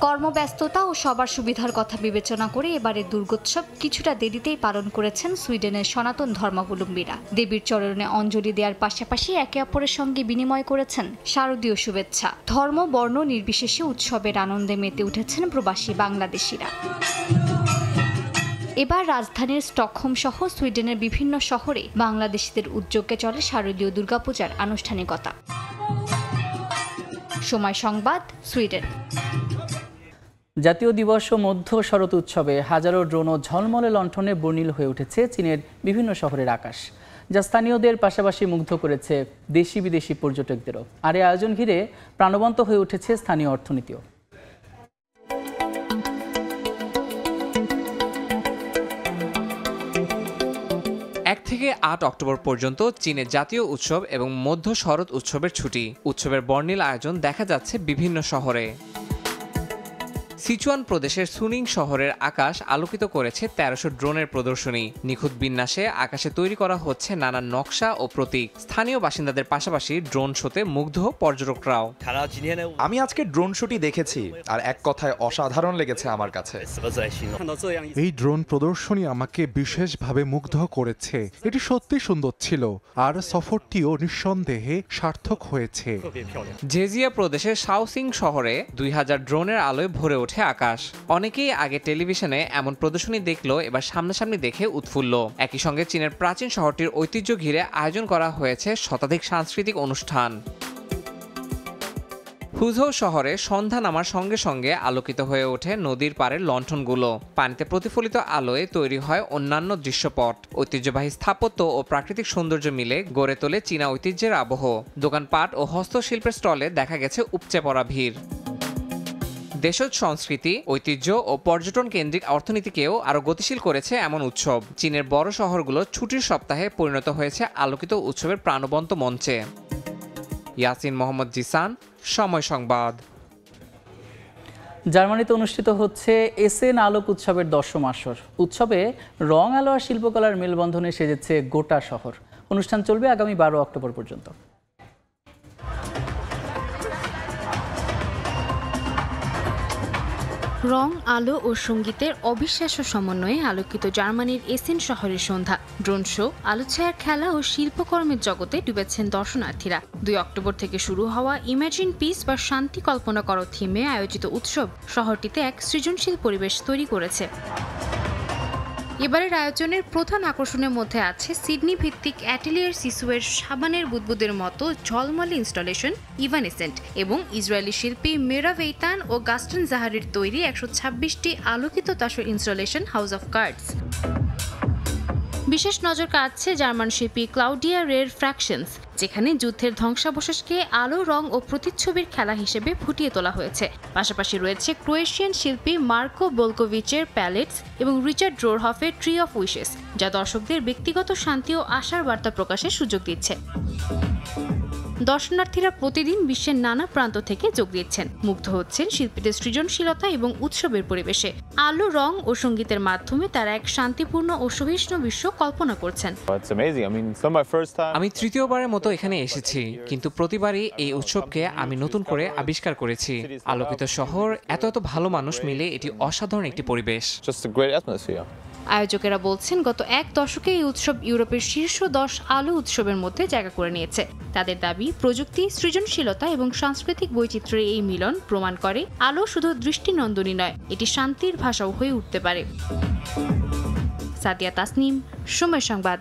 কর্মব্যস্ততা ও সবার সুবিধার কথা বিবেচনা করে এবারের দুর্গোৎসব কিছুটা দেরিতেই পালন করেছেন সুইডেনের সনাতন ধর্মাবলম্বীরা। দেবীর চরণে অঞ্জলি দেওয়ার পাশাপাশি একে অপরের সঙ্গে বিনিময় করেছেন শারদীয় শুভেচ্ছা। ধর্ম বর্ণ নির্বিশেষে উৎসবের আনন্দে মেতে উঠেছেন প্রবাসী বাংলাদেশিরা। এবার রাজধানীর স্টকহোম সহ সুইডেনের বিভিন্ন শহরে বাংলাদেশিদের উদ্যোগে চলে শারদীয় দুর্গাপূজার আনুষ্ঠানিকতা। সময় সংবাদ, সুইডেন। জাতীয় দিবস ও মধ্য শরৎ উৎসবে হাজারো ড্রোন ও ঝলমলে লণ্ঠনে বর্ণিল হয়ে উঠেছে চীনের বিভিন্ন শহরের আকাশ, যা স্থানীয়দের পাশাপাশি মুগ্ধ করেছে দেশি বিদেশি পর্যটকদেরও। আর এই আয়োজন ঘিরে প্রাণবন্ত হয়ে উঠেছে স্থানীয় অর্থনীতিও। 1 থেকে 8 অক্টোবর পর্যন্ত চীনের জাতীয় উৎসব এবং মধ্য শরৎ উৎসবের ছুটি। উৎসবের বর্ণিল আয়োজন দেখা যাচ্ছে বিভিন্ন শহরে। সিচুয়ান প্রদেশের সুনিং শহরের আকাশ আলোকিত করেছে 1300 ড্রোনের প্রদর্শনী। নিখুঁত বিন্যাসে আকাশে তৈরি করা হচ্ছে নানা নকশা ও প্রতীক। স্থানীয় বাসিন্দাদের পাশাপাশি ড্রোন শোতে মুগ্ধ পর্যটকরাও। আমি আজকে ড্রোন শোটি দেখেছি আর এক কথায় অসাধারণ লেগেছে আমার কাছে। এই ড্রোন প্রদর্শনী আমাকে বিশেষভাবে মুগ্ধ করেছে। এটি সত্যি সুন্দর ছিল আর সফরটিও নিঃসন্দেহে সার্থক হয়েছে। জেজিয়া প্রদেশের শাওসিং শহরে 2000 ড্রোনের আলোয় ভরে ওঠে আকাশ। অনেকেই আগে টেলিভিশনে এমন প্রদর্শনী দেখলো, এবার সামনাসামনি দেখে উৎফুল্ল। একই সঙ্গে চীনের প্রাচীন শহরটির ঐতিহ্য ঘিরে আয়োজন করা হয়েছে শতাধিক সাংস্কৃতিক অনুষ্ঠান। হুঝৌ শহরে সন্ধ্যা নামার সঙ্গে সঙ্গে আলোকিত হয়ে ওঠে নদীর পাড়ের লণ্ঠনগুলো। পানিতে প্রতিফলিত আলোয় তৈরি হয় অন্যান্য দৃশ্যপট। ঐতিহ্যবাহী স্থাপত্য ও প্রাকৃতিক সৌন্দর্য মিলে গড়ে তোলে চীনা ঐতিহ্যের আবহ। দোকানপাট ও হস্তশিল্পের স্টলে দেখা গেছে উপচে পড়া ভিড়। দেশজ সংস্কৃতি, ঐতিহ্য ও পর্যটন কেন্দ্রিক অর্থনীতিকেও আরও গতিশীল করেছে এমন উৎসব। চীনের বড় শহরগুলো ছুটির সপ্তাহে পরিণত হয়েছে আলোকিত উৎসবের প্রাণবন্ত মঞ্চে। ইয়াসিন মোহাম্মদ জিসান, সময় সংবাদ। জার্মানিতে অনুষ্ঠিত হচ্ছে এসএন আলোক উৎসবের 10ম আসর। উৎসবে রং আলো আর শিল্পকলার মেলবন্ধনে সেজেছে গোটা শহর। অনুষ্ঠান চলবে আগামী 12 অক্টোবর পর্যন্ত। রং, আলো ও সঙ্গীতের অবিশ্বাস্য সমন্বয়ে আলোকিত জার্মানির এসেন শহরের সন্ধ্যা। ড্রোন শো, আলোছায়ার খেলা ও শিল্পকর্মের জগতে ডুবেছেন দর্শনার্থীরা। 2 অক্টোবর থেকে শুরু হওয়া ইমাজিন পিস বা শান্তি কল্পনা করো থিমে আয়োজিত উৎসব শহরটিতে এক সৃজনশীল পরিবেশ তৈরি করেছে। এবারের আয়োজনের প্রধান আকর্ষণের মধ্যে আছে সিডনি ভিত্তিক অ্যাটেলিয়ার সিসুয়ের সাবানের বুদবুদের মতো ঝলমলে ইনস্টলেশন ইভানেসেন্ট এবং ইসরায়েলি শিল্পী মেরা ভেইতান ও গাস্টন জাহারের তৈরি 126টি আলোকিত তাসের ইনস্টলেশন হাউস অফ কার্ডস। বিশেষ নজর কাটছে জার্মান শিল্পী ক্লাউডিয়া রের ফ্র্যাকশনস, যেখানে যুদ্ধের ধ্বংসাবশেষকে আলো, রং ও প্রতিচ্ছবির খেলা হিসেবে ফুটিয়ে তোলা হয়েছে। পাশাপাশি রয়েছে ক্রোয়েশিয়ান শিল্পী মার্কো বোলকোভিচের প্যালেটস এবং রিচার্ড ড্রোরহফের ট্রি অফ উইশেস, যা দর্শকদের ব্যক্তিগত শান্তি ও আশার বার্তা প্রকাশের সুযোগ দিচ্ছে। দর্শনার্থীরা প্রতিদিন বিশ্বের নানা প্রান্ত থেকে যোগ দিচ্ছেন, মুগ্ধ হচ্ছেন শিল্পীদের সৃজনশীলতা এবং উৎসবের পরিবেশে। আলো, রং ও সঙ্গীতের মাধ্যমে তারা এক শান্তিপূর্ণ ও সহিষ্ণু বিশ্ব কল্পনা করছেন। আমি তৃতীয়বারের মতো এখানে এসেছি, কিন্তু প্রতিবারই এই উৎসবকে আমি নতুন করে আবিষ্কার করেছি। আলোকিত শহর, এত ভালো মানুষ মিলে এটি অসাধারণ একটি পরিবেশ। আয়োজকেরা বলছেন, গত এক দশকে এই উৎসব ইউরোপের শীর্ষ 10 আলো উৎসবের মধ্যে জায়গা করে নিয়েছে। তাদের দাবি, প্রযুক্তি, সৃজনশীলতা এবং সাংস্কৃতিক বৈচিত্র্যের এই মিলন প্রমাণ করে আলো শুধু দৃষ্টিনন্দনই নয়, এটি শান্তির ভাষাও হয়ে উঠতে পারে। সাদিয়া তাসনিম, সময় সংবাদ।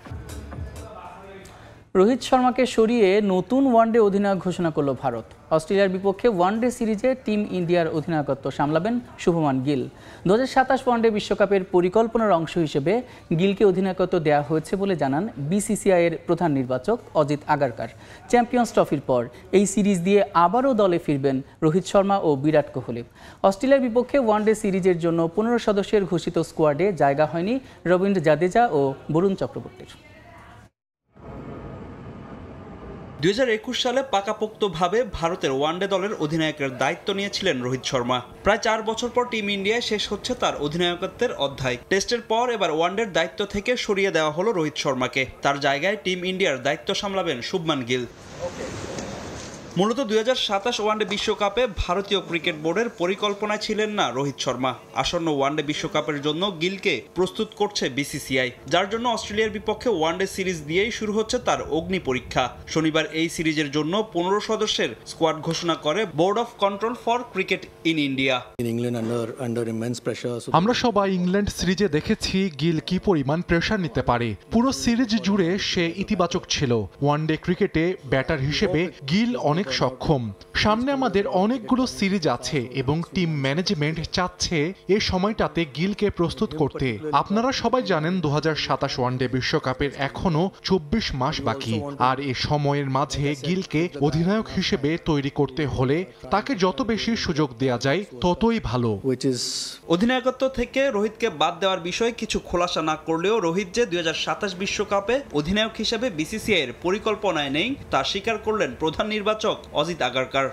রোহিত শর্মাকে সরিয়ে নতুন ওয়ানডে অধিনায়ক ঘোষণা করল ভারত। অস্ট্রেলিয়ার বিপক্ষে ওয়ানডে সিরিজে টিম ইন্ডিয়ার অধিনায়কত্ব সামলাবেন শুভমান গিল। 2027 ওয়ানডে বিশ্বকাপের পরিকল্পনার অংশ হিসেবে গিলকে অধিনায়কত্ব দেওয়া হয়েছে বলে জানান বিসিসিআই এর প্রধান নির্বাচক অজিত আগারকার। চ্যাম্পিয়ন্স ট্রফির পর এই সিরিজ দিয়ে আবারও দলে ফিরবেন রোহিত শর্মা ও বিরাট কোহলি। অস্ট্রেলিয়ার বিপক্ষে ওয়ানডে সিরিজের জন্য 15 সদস্যের ঘোষিত স্কোয়াডে জায়গা হয়নি রবীন্দ্র জাদেজা ও বরুণ চক্রবর্তীর। 2021 সালে পাকাপোক্তভাবে ভারতের ওয়ানডে দলের অধিনায়কের দায়িত্ব নিয়েছিলেন রোহিত শর্মা। প্রায় 4 বছর পর টিম ইন্ডিয়ায় শেষ হচ্ছে তার অধিনায়কত্বের অধ্যায়। টেস্টের পর এবার ওয়ানডের দায়িত্ব থেকে সরিয়ে দেওয়া হলো রোহিত শর্মাকে। তার জায়গায় টিম ইন্ডিয়ার দায়িত্ব সামলাবেন শুভমান গিল। মূলত 2027 ওয়ানডে বিশ্বকাপে ভারতীয় ক্রিকেট বোর্ডের পরিকল্পনায় ছিলেন না রোহিত শর্মা। আসন্ন ওয়ানডে বিশ্বকাপের জন্য গিলকে প্রস্তুত করছে বিসিসিআই, যার জন্য অস্ট্রেলিয়ার বিপক্ষে ওয়ানডে সিরিজ দিয়েই শুরু হচ্ছে তার অগ্নি পরীক্ষা। শনিবার এই সিরিজের জন্য 15 সদস্যের স্কোয়াড ঘোষণা করে board of control for cricket in India. আমরা সবাই ইংল্যান্ড সিরিজে দেখেছি গিল কি পরিমাণ প্রেসার নিতে পারে। পুরো সিরিজ জুড়ে সে ইতিবাচক ছিল। ওয়ানডে ক্রিকেটে ব্যাটার হিসেবে গিল অনেক সক্ষম। সামনে আমাদের অনেকগুলো সিরিজ আছে এবং টিম ম্যানেজমেন্ট চাচ্ছে এ সময়টাতে গিলকে প্রস্তুত করতে। আপনারা সবাই জানেন 2027 ওয়ানডে বিশ্বকাপের এখনো 24 মাস বাকি, আর এ সময়ের মাঝে গিলকে অধিনায়ক হিসেবে তৈরি করতে হলে তাকে যত বেশি সুযোগ দেয়া যায় ততই ভালো। অধিনায়কত্ব থেকে রোহিতকে বাদ দেওয়ার বিষয়ে কিছু খোলাসা না করলেও রোহিত যে 2027 বিশ্বকাপে অধিনায়ক হিসেবে বিসিসিআই এর পরিকল্পনায় নেই তা স্বীকার করলেন প্রধান নির্বাচক অজিত আগারকার।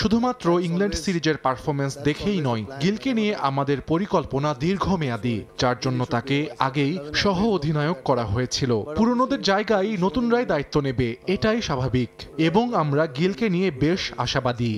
শুধুমাত্র ইংল্যান্ড সিরিজের পারফরমেন্স দেখেই নয়, গিলকে নিয়ে আমাদের পরিকল্পনা দীর্ঘমেয়াদী, যার জন্য তাকে আগেই সহ অধিনায়ক করা হয়েছিল। পুরনোদের জায়গায় নতুনরাই দায়িত্ব নেবে, এটাই স্বাভাবিক, এবং আমরা গিলকে নিয়ে বেশ আশাবাদী।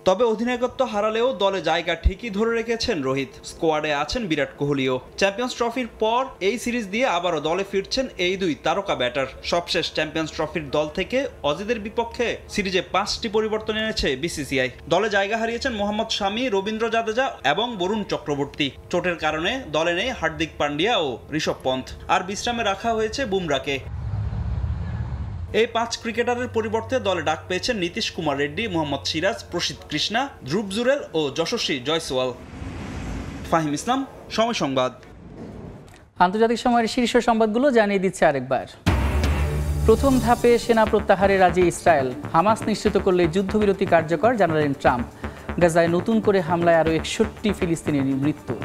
তবে অধিনায়কত্ব হারালেও দলে জায়গা ঠিকই ধরে রেখেছেন রোহিত। স্কোয়াডে আছেন বিরাট কোহলিও। চ্যাম্পিয়ন্স ট্রফির পর এই সিরিজ দিয়ে আবারও দলে ফিরছেন এই দুই তারকা ব্যাটার। সবশেষ চ্যাম্পিয়ন্স ট্রফির দল থেকে অজিতের বিপক্ষে সিরিজে 5টি পরিবর্তন এনেছে বিসিসিআই। দলে জায়গা হারিয়েছেন মোহাম্মদ শামি, রবীন্দ্র জাদেজা এবং বরুণ চক্রবর্তী। চোটের কারণে দলে নেই হার্দিক পান্ডিয়া ও ঋষভ পন্থ, আর বিশ্রামে রাখা হয়েছে বুমরাকে। এই 5 ক্রিকেটারের পরিবর্তে দলে ডাক পেয়েছেন নীতিশ কুমার রেড্ডি, মোহাম্মদ সিরাজ, প্রসিদ্ধ কৃষ্ণা, ধ্রুব জুরেল ও যশস্বী জয়সওয়াল। ফাহিম ইসলাম, সময় সংবাদ। আন্তর্জাতিক সময়ের শীর্ষ সংবাদগুলো জানিয়ে দিচ্ছে আরেকবার। প্রথম ধাপে সেনা প্রত্যাহারে রাজি ইসরায়েল। হামাস নিশ্চিত করলে যুদ্ধবিরতি কার্যকর, জানালেন ট্রাম্প। গাজায় নতুন করে হামলায় আরও 61 ফিলিস্তিনির মৃত্যু।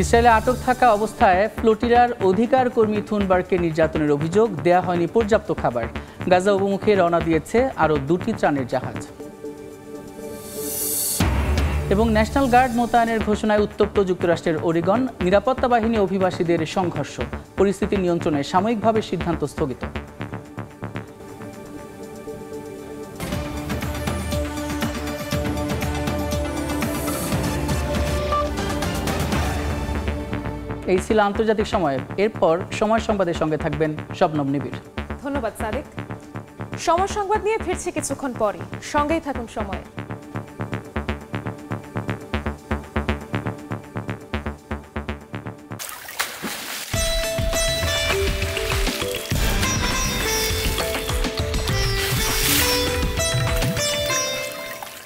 ইসরায়েলে আটক থাকা অবস্থায় ফ্লোটিরার অধিকার কর্মী থুনবার্গকে নির্যাতনের অভিযোগ, দেয়া হয়নি পর্যাপ্ত খাবার। গাজা অভিমুখে রওনা দিয়েছে আরও 2টি ত্রাণের জাহাজ। এবং ন্যাশনাল গার্ড মোতায়েনের ঘোষণায় উত্তপ্ত যুক্তরাষ্ট্রের ওরিগন, নিরাপত্তা বাহিনী অভিবাসীদের সংঘর্ষ, পরিস্থিতি নিয়ন্ত্রণে সাময়িকভাবে সিদ্ধান্ত স্থগিত। এই ছিল আন্তর্জাতিক সময়। এরপর সময় সংবাদের সঙ্গে থাকবেন শবনম নিবিড়। ধন্যবাদ সাদিক। সময় সংবাদ নিয়ে ফিরছি কিছুক্ষণ পরে, সঙ্গেই থাকুন সময়।